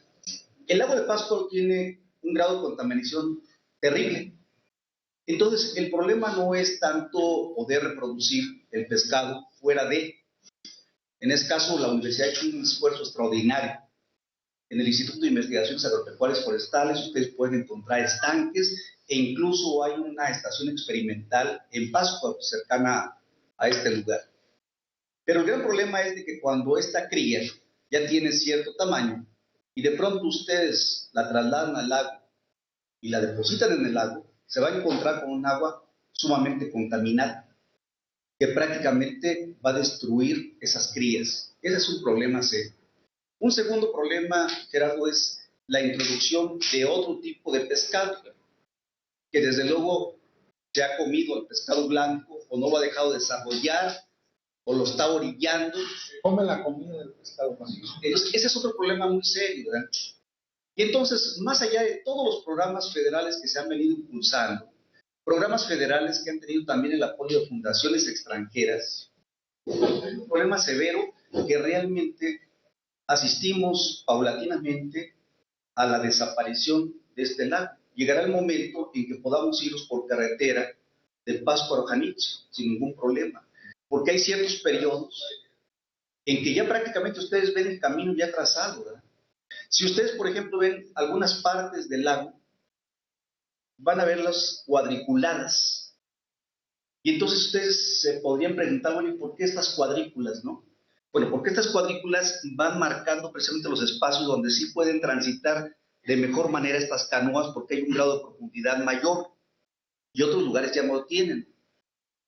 El lago de Pátzcuaro tiene un grado de contaminación terrible. Entonces, el problema no es tanto poder reproducir el pescado fuera de. En este caso, la universidad ha hecho un esfuerzo extraordinario. En el Instituto de Investigaciones Agropecuarias Forestales ustedes pueden encontrar estanques, e incluso hay una estación experimental en Pátzcuaro, cercana a este lugar. Pero el gran problema es de que cuando esta cría ya tiene cierto tamaño y de pronto ustedes la trasladan al lago y la depositan en el lago, se va a encontrar con un agua sumamente contaminada, que prácticamente va a destruir esas crías. Ese es un problema serio. Un segundo problema, Gerardo, es la introducción de otro tipo de pescado, que desde luego se ha comido el pescado blanco, o no lo ha dejado desarrollar, o lo está orillando. Come la comida del pescado blanco. Ese es otro problema muy serio, ¿verdad? Y entonces, más allá de todos los programas federales que se han venido impulsando, programas federales que han tenido también el apoyo de fundaciones extranjeras, hay un problema severo que realmente asistimos paulatinamente a la desaparición de este lago. Llegará el momento en que podamos irnos por carretera de Pátzcuaro a Janitzio sin ningún problema, porque hay ciertos periodos en que ya prácticamente ustedes ven el camino ya trazado, ¿verdad? Si ustedes, por ejemplo, ven algunas partes del lago, van a verlas cuadriculadas. Y entonces ustedes se podrían preguntar, bueno, ¿y por qué estas cuadrículas, no? Bueno, porque estas cuadrículas van marcando precisamente los espacios donde sí pueden transitar de mejor manera estas canoas, porque hay un grado de profundidad mayor y otros lugares ya no lo tienen.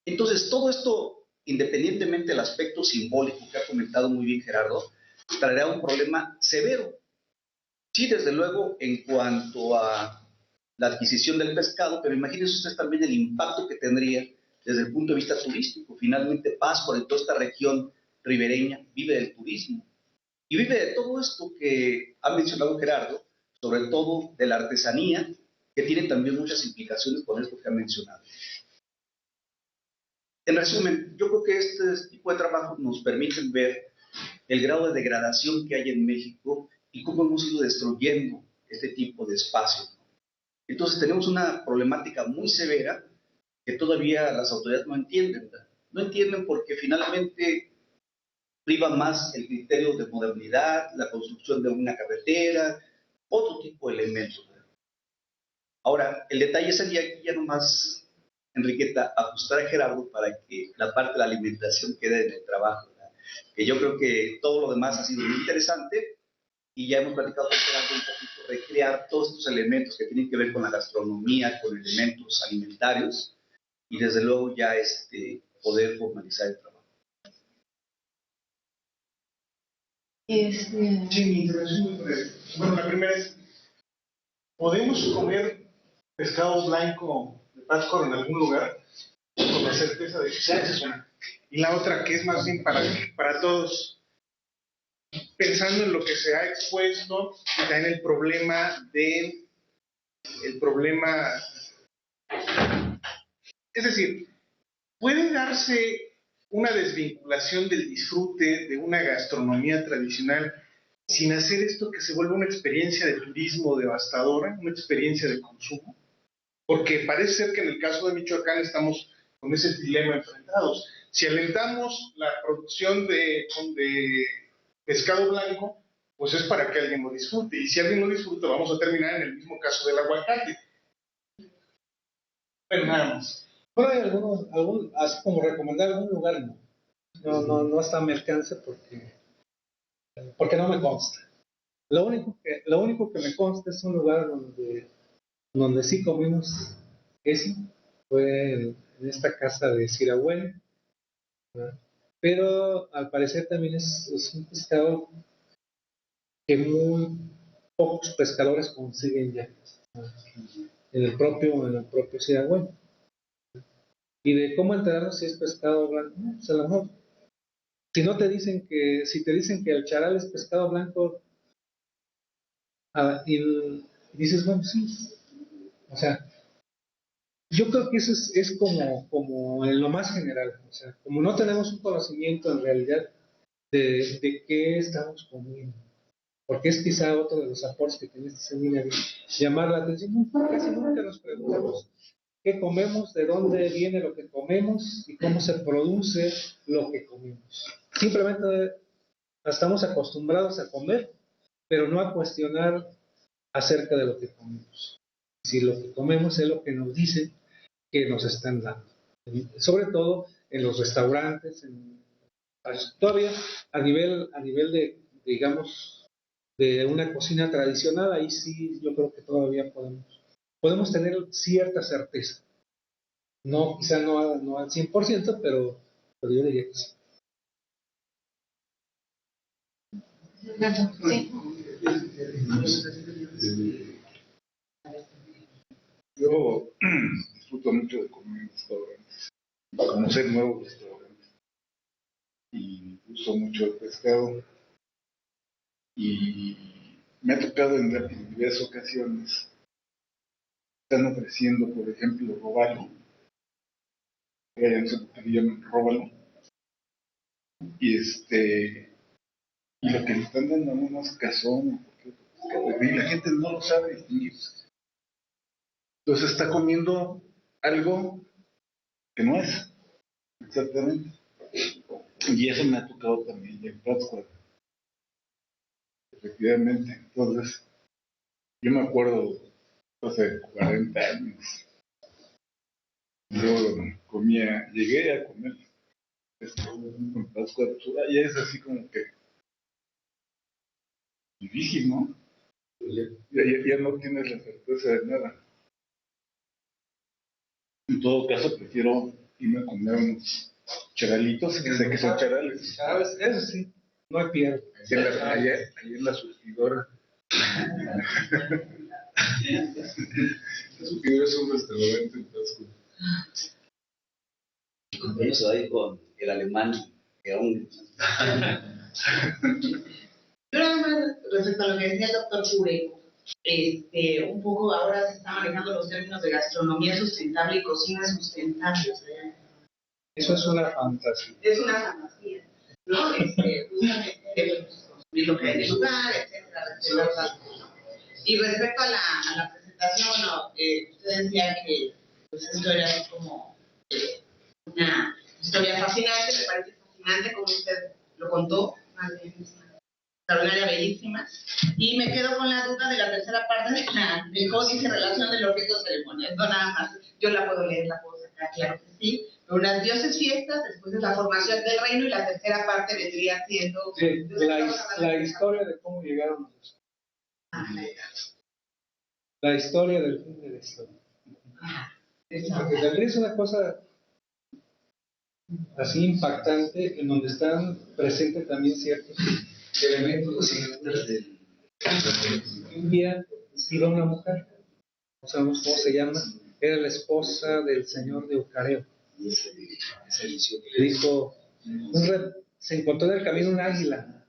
Entonces, todo esto, independientemente del aspecto simbólico que ha comentado muy bien Gerardo, traerá un problema severo. Sí, desde luego, en cuanto a la adquisición del pescado, pero imagínense ustedes también el impacto que tendría desde el punto de vista turístico. Finalmente, Pátzcuaro y toda esta región ribereña vive del turismo y vive de todo esto que ha mencionado Gerardo, sobre todo de la artesanía, que tiene también muchas implicaciones con esto que ha mencionado. En resumen, yo creo que este tipo de trabajos nos permiten ver el grado de degradación que hay en México y cómo hemos ido destruyendo este tipo de espacios. Entonces tenemos una problemática muy severa que todavía las autoridades no entienden. No entienden porque finalmente priva más el criterio de modernidad, la construcción de una carretera, otro tipo de elementos. Ahora, el detalle sería aquí ya nomás, Enriqueta, ajustar a Gerardo para que la parte de la alimentación quede en el trabajo, ¿verdad? Que yo creo que todo lo demás ha sido muy interesante y ya hemos platicado con Gerardo un poquito, recrear todos estos elementos que tienen que ver con la gastronomía, con elementos alimentarios y desde luego ya poder formalizar el trabajo. Sí, mi intervención muy breve. Bueno, la primera es, ¿podemos comer pescado blanco de Pátzcuaro en algún lugar? Con la certeza de que sea, esa es una. Y la otra, que es más bien para todos, pensando en lo que se ha expuesto, y también el problema, es decir, ¿puede darse una desvinculación del disfrute de una gastronomía tradicional sin hacer esto que se vuelva una experiencia de turismo devastadora, una experiencia de consumo? Porque parece ser que en el caso de Michoacán estamos con ese dilema enfrentados. Si alentamos la producción de pescado blanco, pues es para que alguien lo disfrute. Y si alguien lo disfruta, vamos a terminar en el mismo caso del aguacate. Pero nada más. Bueno, hay así como recomendar algún lugar, no está a mi alcance porque no me consta. Lo único que me consta es un lugar donde sí comimos queso, fue en esta casa de Sirahuén, ¿verdad? Pero al parecer también es un pescado que muy pocos pescadores consiguen ya, ¿verdad? En el propio Sirahuén. Y de cómo enterarnos si es pescado blanco, no, pues a lo mejor, si te dicen que el charal es pescado blanco, y dices, bueno, sí, o sea, yo creo que eso es como en lo más general, o sea, como no tenemos un conocimiento en realidad de qué estamos comiendo, porque es quizá otro de los aportes que tiene este seminario, llamar la atención, casi nunca nos preguntamos qué comemos, de dónde viene lo que comemos y cómo se produce lo que comemos. Simplemente estamos acostumbrados a comer, pero no a cuestionar acerca de lo que comemos. Si lo que comemos es lo que nos dicen que nos están dando. Sobre todo en los restaurantes, todavía a nivel de, digamos, de una cocina tradicional, ahí sí yo creo que todavía podemos tener cierta certeza. No, quizá no al 100%, pero yo diría que sí. Yo disfruto mucho de comer en restaurantes, conocer nuevos restaurantes y uso mucho el pescado y me ha tocado en diversas ocasiones. Están ofreciendo, por ejemplo, robalo, que allá no sé por qué le llaman róbalo, y y lo que le están dando a unos cazones, y la gente no lo sabe distinguir. Entonces está comiendo algo que no es, exactamente. Y eso me ha tocado también ya en Pátzcuaro, efectivamente. Entonces, yo me acuerdo, hace 40 años, yo llegué a comer en Pátzcuaro, ya es así como que difícil, ¿no? Ya no tienes la certeza de nada. En todo caso, prefiero irme a comer unos charalitos, que sé que son charales. Eso sí, no hay pierde. Allá en la surtidora. La surtidora es un restaurante en Pátzcuaro. Con eso ahí con el alemán, que aún. Yo nada más respecto a lo que decía el doctor Cure, un poco ahora se están manejando los términos de gastronomía sustentable y cocina sustentable. O sea, Eso es una fantasía. es una fantasía, ¿no? Justamente debemos consumir lo que hay en el lugar, etcétera, respetar. Y respecto a la presentación, bueno, usted decía que pues, esto era así como una historia fascinante, me parece fascinante como usted lo contó, más bien extraordinaria, bellísima, y me quedo con la duda de la tercera parte del códice relación de los ritos ceremoniales. No nada más, yo la puedo leer, la puedo sacar, claro que sí. Unas dioses fiestas, después es la formación del reino y la tercera parte vendría siendo sí, la historia de cómo llegaron a los. La historia del fin de la historia. Porque también es una cosa así impactante en donde están presentes también ciertos elementos. Un día iba una mujer, no sabemos cómo se llama, era la esposa del señor de Eucareo. Le dijo, se encontró en el camino un águila.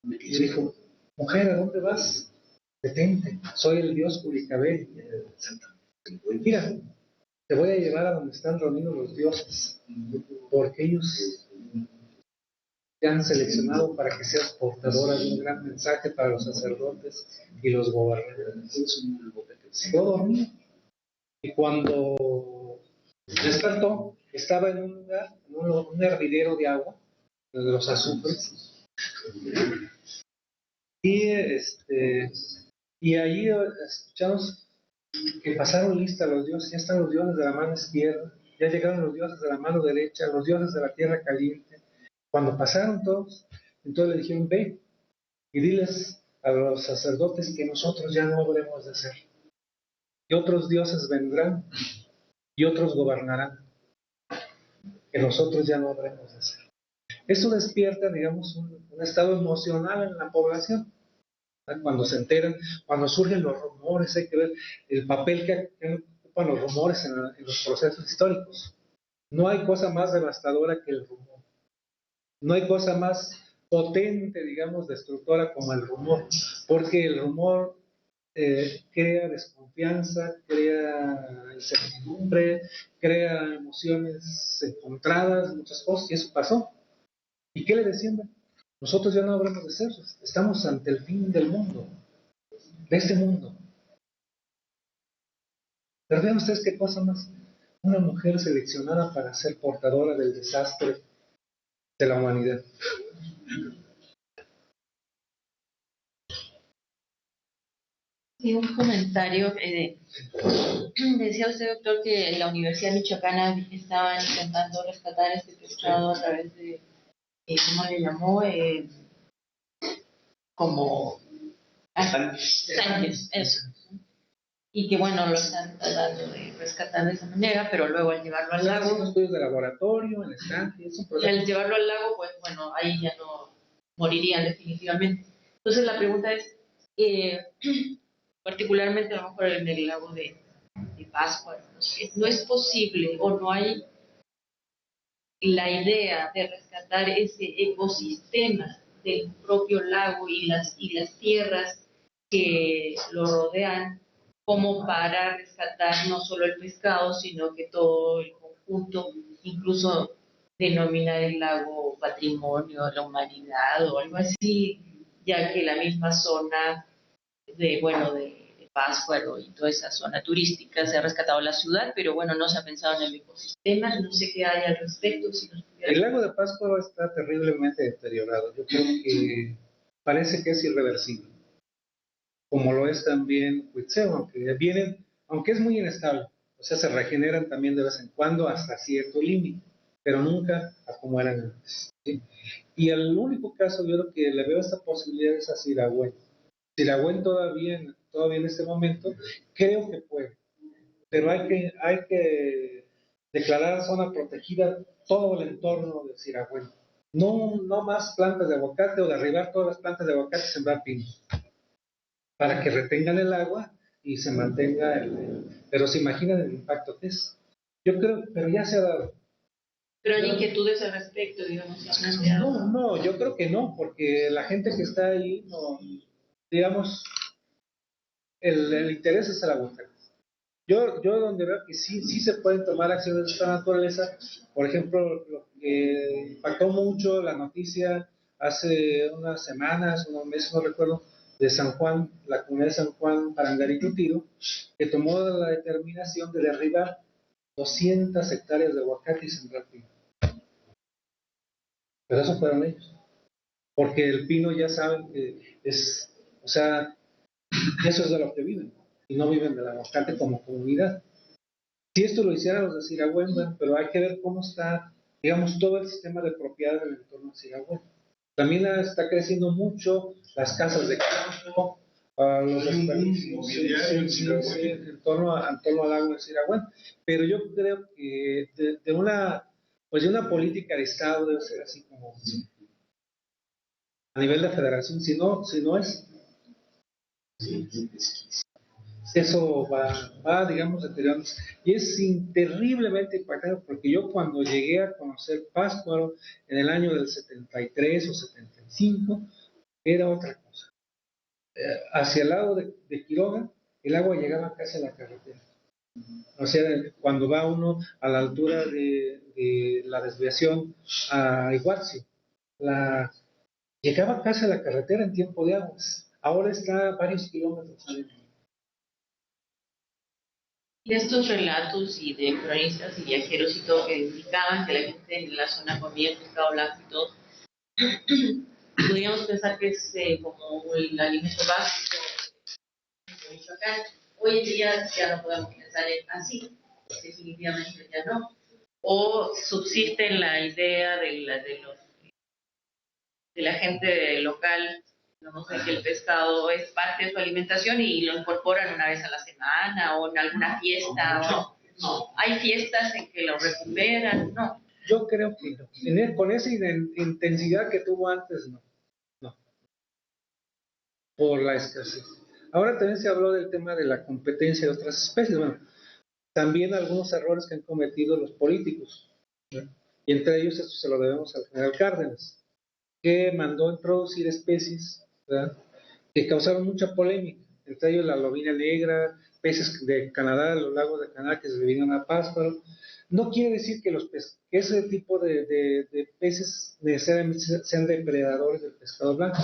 Y dijo, mujer, ¿a dónde vas? Detente, soy el dios Curicabel. Mira, te voy a llevar a donde están reunidos los dioses, porque ellos te han seleccionado para que seas portadora de un gran mensaje para los sacerdotes y los gobernantes. Se quedó dormido. Y cuando despertó, estaba en un lugar, en un hervidero de agua, de los azufres. Y allí escuchamos que pasaron lista los dioses, ya están los dioses de la mano izquierda, ya llegaron los dioses de la mano derecha, los dioses de la tierra caliente. Cuando pasaron todos, entonces le dijeron, ve y diles a los sacerdotes que nosotros ya no habremos de ser. Que otros dioses vendrán y otros gobernarán. Que nosotros ya no habremos de ser. Eso despierta, digamos, un estado emocional en la población. Cuando se enteran, cuando surgen los rumores, hay que ver el papel que ocupan los rumores en los procesos históricos. No hay cosa más devastadora que el rumor. No hay cosa más potente, digamos, destructora como el rumor, porque el rumor crea desconfianza, crea incertidumbre, crea emociones encontradas, muchas cosas, y eso pasó. ¿Y qué le decían? Nosotros ya no habremos de ser, estamos ante el fin del mundo, de este mundo. Pero vean ustedes qué cosa más. Una mujer seleccionada para ser portadora del desastre de la humanidad. Sí, un comentario. Decía usted, doctor, que en la Universidad Michoacana estaban intentando rescatar este pescado a través de, ¿cómo le llamó? Como Sánchez, eso. Y que bueno, lo están tratando de rescatar de esa manera, pero luego al llevarlo al lago, Estudios de laboratorio, en estanque, es un y problema. al llevarlo al lago, pues bueno, ahí ya no morirían definitivamente. Entonces la pregunta es, particularmente a lo mejor en el lago de Pascua, no sé, no es posible o no hay la idea de rescatar ese ecosistema del propio lago y las tierras que lo rodean, como para rescatar no solo el pescado, sino que todo el conjunto, incluso denominar el lago patrimonio de la humanidad o algo así, ya que la misma zona de, bueno, de Pátzcuaro y toda esa zona turística se ha rescatado la ciudad, pero bueno, no se ha pensado en el ecosistema, no sé qué hay al respecto. Si nos El lago de Pátzcuaro está terriblemente deteriorado. Yo creo que parece que es irreversible, como lo es también Huitzeo, aunque es muy inestable, o sea, se regeneran también de vez en cuando hasta cierto límite, pero nunca a como eran antes, ¿sí? Y el único caso yo creo que le veo esta posibilidad es a Siragüen. Siragüen todavía en este momento creo que puede, pero hay que declarar zona protegida todo el entorno de Siragüen. No más plantas de aguacate o derribar todas las plantas de aguacate y sembrar pinos, para que retengan el agua y se mantenga pero se imaginan el impacto que es. Yo creo, pero ya se ha dado. Pero hay inquietudes al respecto, digamos. No, yo creo que no, porque la gente que está ahí, no, digamos, el interés es el aguacate. Yo donde veo que sí se pueden tomar acciones de esta naturaleza, por ejemplo, lo que impactó mucho la noticia hace unas semanas, unos meses, no recuerdo, de San Juan, la comunidad de San Juan, Parangaricutiro, que tomó la determinación de derribar 200 hectáreas de aguacate y sembrar pino. Pero eso fueron ellos. Porque el pino ya saben que es, o sea, eso es de lo que viven, y no viven del aguacate como comunidad. Si esto lo hicieran los de Siragüen, pero hay que ver cómo está, digamos, todo el sistema de propiedad en el entorno de Siragüen. También está creciendo mucho las casas de campo, los desperdicios, en torno al lago de Siragüen. Pero yo creo que de una política de Estado debe ser así como a nivel de federación, si no es, eso va digamos, deteriorándose. Y es terriblemente impactante, porque yo cuando llegué a conocer Pátzcuaro en el año del 73 o 75, era otra cosa. Hacia el lado de Quiroga, el agua llegaba casi a la carretera. O sea, cuando va uno a la altura de la desviación a Iguazio, llegaba casi a la carretera en tiempo de aguas. Ahora está a varios kilómetros adentro. Y estos relatos y de cronistas y viajeros y todo que indicaban que la gente en la zona comía pescado blanco y todo, podríamos pensar que es como el alimento básico de Michoacán. Hoy en día ya no podemos pensar así, definitivamente ya no. ¿O subsiste la idea de la gente local, digamos, de que el pescado es parte de su alimentación y lo incorporan una vez a la semana o en alguna fiesta? ¿O no? ¿Hay fiestas en que lo recuperan? No. Yo creo que no. Con esa intensidad que tuvo antes, no. No. Por la escasez. Ahora también se habló del tema de la competencia de otras especies. Bueno, también algunos errores que han cometido los políticos, ¿no? Y entre ellos esto se lo debemos al general Cárdenas, que mandó introducir especies, ¿verdad?, que causaron mucha polémica, entre ellos la lobina negra, peces de Canadá, los lagos de Canadá que se vinieron a Pátzcuaro. No quiere decir que que ese tipo de peces necesariamente sean depredadores del pescado blanco.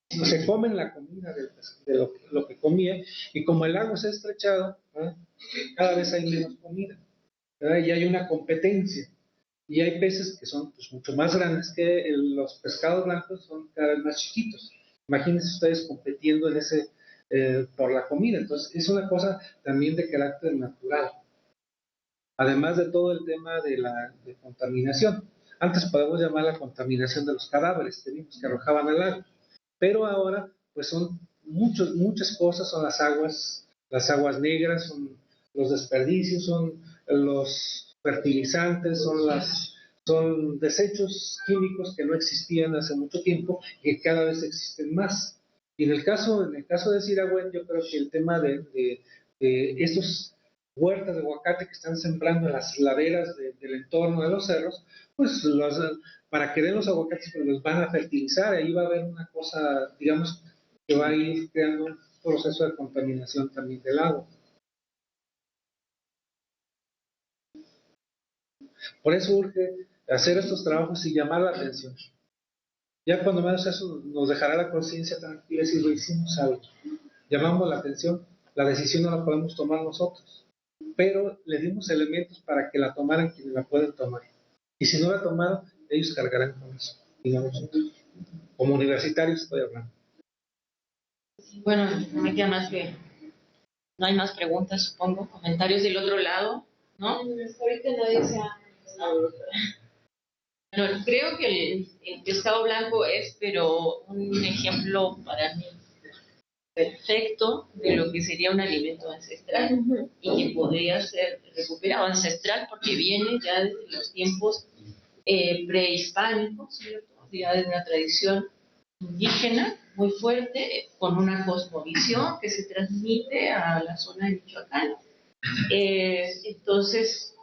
Se comen la comida de lo que comía, y como el lago se ha estrechado, ¿verdad?, cada vez hay menos comida, ¿verdad?, y hay una competencia. Y hay peces que son, pues, mucho más grandes que los pescados blancos, son cada vez más chiquitos. Imagínense ustedes compitiendo en por la comida. Entonces, es una cosa también de carácter natural. Además de todo el tema de contaminación. Antes podemos llamar la contaminación de los cadáveres que vimos que arrojaban al lago. Pero ahora, pues son muchas cosas, son las aguas negras, son los desperdicios, son los fertilizantes, son desechos químicos que no existían hace mucho tiempo y que cada vez existen más. Y en el caso de Siragüen, yo creo que el tema de estos huertas de aguacate que están sembrando en las laderas del entorno de los cerros, pues para que den los aguacates, pues los van a fertilizar. Ahí va a haber una cosa, digamos, que va a ir creando un proceso de contaminación también del agua. Por eso urge hacer estos trabajos y llamar la atención. Ya cuando menos eso nos dejará la conciencia tranquila si lo hicimos algo. Llamamos la atención, la decisión no la podemos tomar nosotros, pero le dimos elementos para que la tomaran quienes la pueden tomar. Y si no la tomaron, ellos cargarán con eso, y no nosotros. Como universitarios estoy hablando. Bueno, no me queda más que... No hay más preguntas, supongo. Comentarios del otro lado, ¿no? Ahorita nadie se ha... Bueno, creo que el pescado blanco es, pero un ejemplo para mí perfecto de lo que sería un alimento ancestral y que podría ser recuperado ancestral porque viene ya desde los tiempos prehispánicos, ¿cierto? Ya de una tradición indígena muy fuerte, con una cosmovisión que se transmite a la zona de Michoacán. Entonces,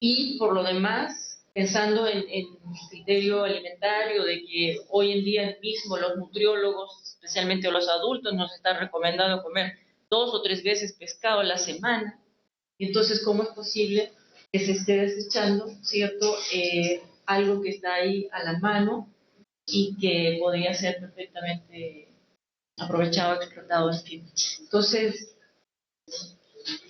y por lo demás, pensando en el criterio alimentario de que hoy en día mismo los nutriólogos, especialmente los adultos, nos están recomendando comer 2 o 3 veces pescado a la semana. Entonces, ¿cómo es posible que se esté desechando, cierto, algo que está ahí a la mano y que podría ser perfectamente aprovechado, explotado, en fin? Entonces,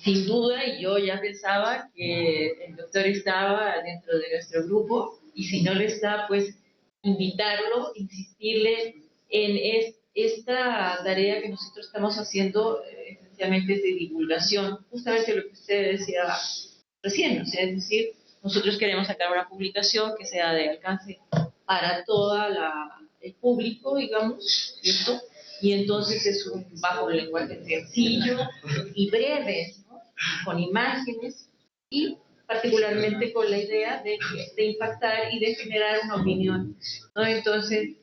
sin duda, y yo ya pensaba que el doctor estaba dentro de nuestro grupo, y si no lo está, pues invitarlo, insistirle en esta tarea que nosotros estamos haciendo, esencialmente es de divulgación, justamente lo que usted decía recién, o sea, es decir, nosotros queremos sacar una publicación que sea de alcance para todo el público, digamos, ¿cierto? Y entonces es bajo un lenguaje sencillo y breve, ¿no?, con imágenes y particularmente con la idea de impactar y de generar una opinión, ¿no? Entonces,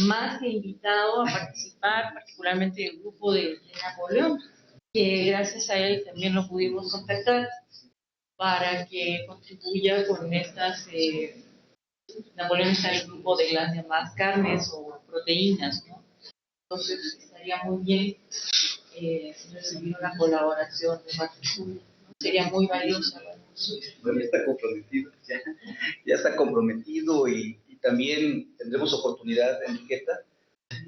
más que invitado a participar, particularmente el grupo de Napoleón, que gracias a él también lo pudimos contactar para que contribuya con estas... Napoleón está en el grupo de las demás carnes o proteínas, ¿no? Entonces estaría muy bien recibir una colaboración de parte suya, ¿no? Sería muy valiosa. Bueno, está comprometido, ya está comprometido y también tendremos oportunidad, Enriqueta,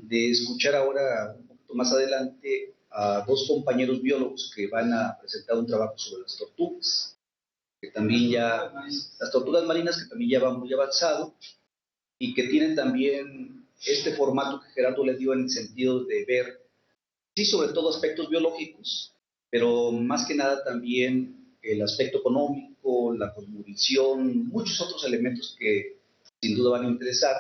de escuchar ahora, un poquito más adelante, a 2 compañeros biólogos que van a presentar un trabajo sobre las tortugas, que también ya, las tortugas marinas que también ya van muy avanzado y que tienen también este formato que Gerardo le dio en el sentido de ver, sí, sobre todo aspectos biológicos, pero más que nada también el aspecto económico, la cosmovisión, muchos otros elementos que sin duda van a interesar.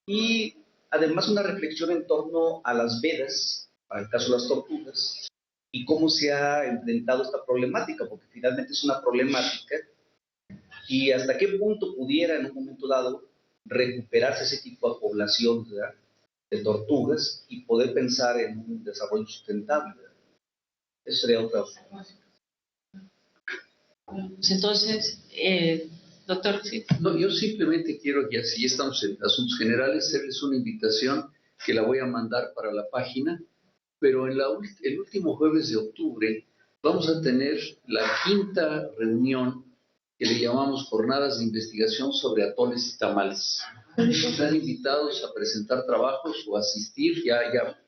Y además una reflexión en torno a las vedas, para el caso de las tortugas, y cómo se ha enfrentado esta problemática, porque finalmente es una problemática, y hasta qué punto pudiera en un momento dado recuperarse ese tipo de población, ¿verdad?, de tortugas y poder pensar en un desarrollo sustentable, ¿verdad? Eso sería otra. Pues entonces, doctor, sí. No, yo simplemente quiero, ya si estamos en asuntos generales, hacerles una invitación que la voy a mandar para la página, pero en el último jueves de octubre vamos a tener la 5ª reunión que le llamamos Jornadas de Investigación sobre Atoles y Tamales. Están invitados a presentar trabajos o asistir, ya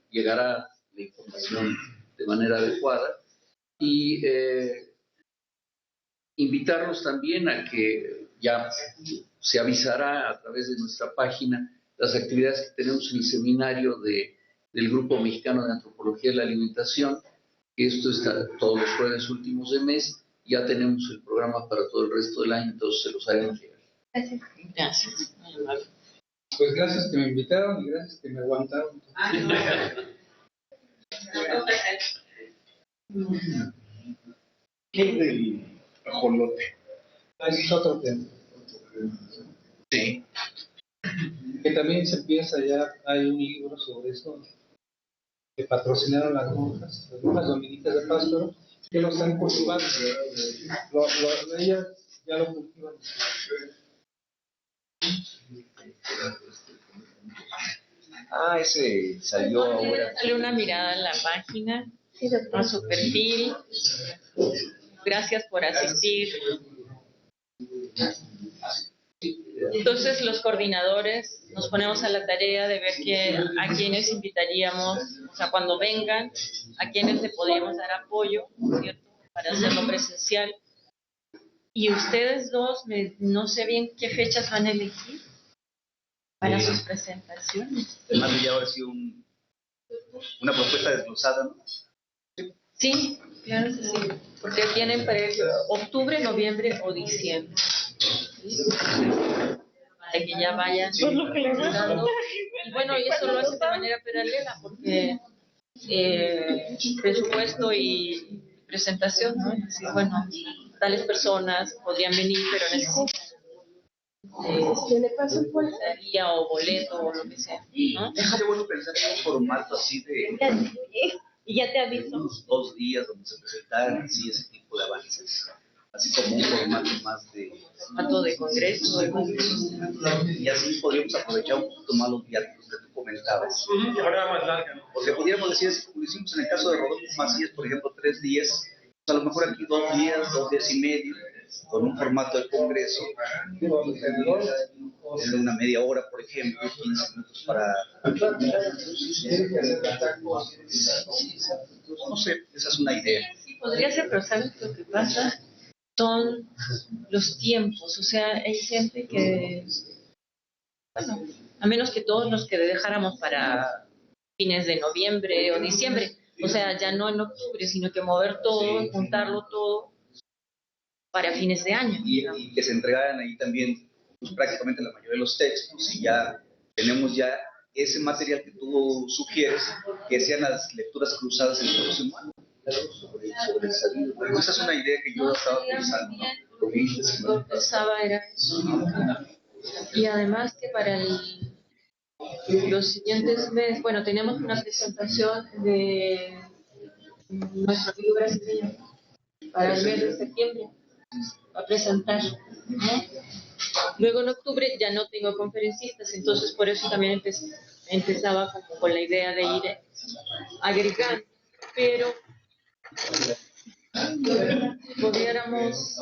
llegará la información de manera adecuada, y invitarlos también a que ya se avisará a través de nuestra página las actividades que tenemos en el seminario del Grupo Mexicano de Antropología de la Alimentación, que esto está todos los jueves últimos de mes. Ya tenemos el programa para todo el resto del año, entonces se los haremos llegar. Gracias. Pues gracias que me invitaron y gracias que me aguantaron. ¿Qué del ajolote? Ese es otro tema. Sí. Que también se empieza ya, hay un libro sobre eso, que patrocinaron las monjas dominicas de Pátzcuaro, que lo están cultivando. Ellas ya lo cultivan. Ese salió ahora. Dale una mirada a la página, a su perfil. Gracias por asistir. Entonces los coordinadores nos ponemos a la tarea de ver a quienes invitaríamos, o sea, cuando vengan, a quienes le podríamos dar apoyo, ¿cierto?, para hacerlo presencial. Y ustedes dos, no sé bien qué fechas van a elegir para sus presentaciones. Además ya ahora sí una propuesta desglosada, ¿no? Sí, claro que sí, porque tienen para octubre, noviembre o diciembre. Para que ya vayan pensando. Y bueno, y eso lo hacen de manera paralela, porque presupuesto y presentación, ¿no? Es decir, bueno, tales personas podrían venir, pero necesitan día o boleto o lo que sea, ¿no? Sería bueno pensar en un formato así de Y ya te aviso. unos 2 días donde se presentaran así ese tipo de avances, así como un formato más de Formato de congreso. y así podríamos aprovechar un poquito más los viáticos que tú comentabas. Ahora más larga, ¿no? Porque pudiéramos decir, así como lo hicimos en el caso de Rodolfo Macías, por ejemplo, 3 días, pues a lo mejor aquí 2 días, 2 días y medio, con un formato de congreso, en una media hora, por ejemplo, 15 minutos para... No sé, esa es una idea. Sí, podría ser, pero ¿sabes lo que pasa? Son los tiempos, o sea, hay gente que, bueno, a menos que todos los que dejáramos para fines de noviembre o diciembre, o sea, ya no en octubre, sino que mover todo, juntarlo todo para fines de año. Y que se entregaran ahí también pues, prácticamente la mayoría de los textos y ya tenemos ya ese material que tú sugieres, que sean las lecturas cruzadas el próximo año sobre el sabido. Pero esa es una idea que yo estaba pensando, ¿no? Lo que dices, Lo que pensaba era eso. Y además que para los siguientes meses, bueno, tenemos una presentación de nuestro libro brasileño para el mes de septiembre, a presentar, ¿no? Luego en octubre ya no tengo conferencistas, entonces por eso también empezaba como con la idea de ir agregando, pero pudiéramos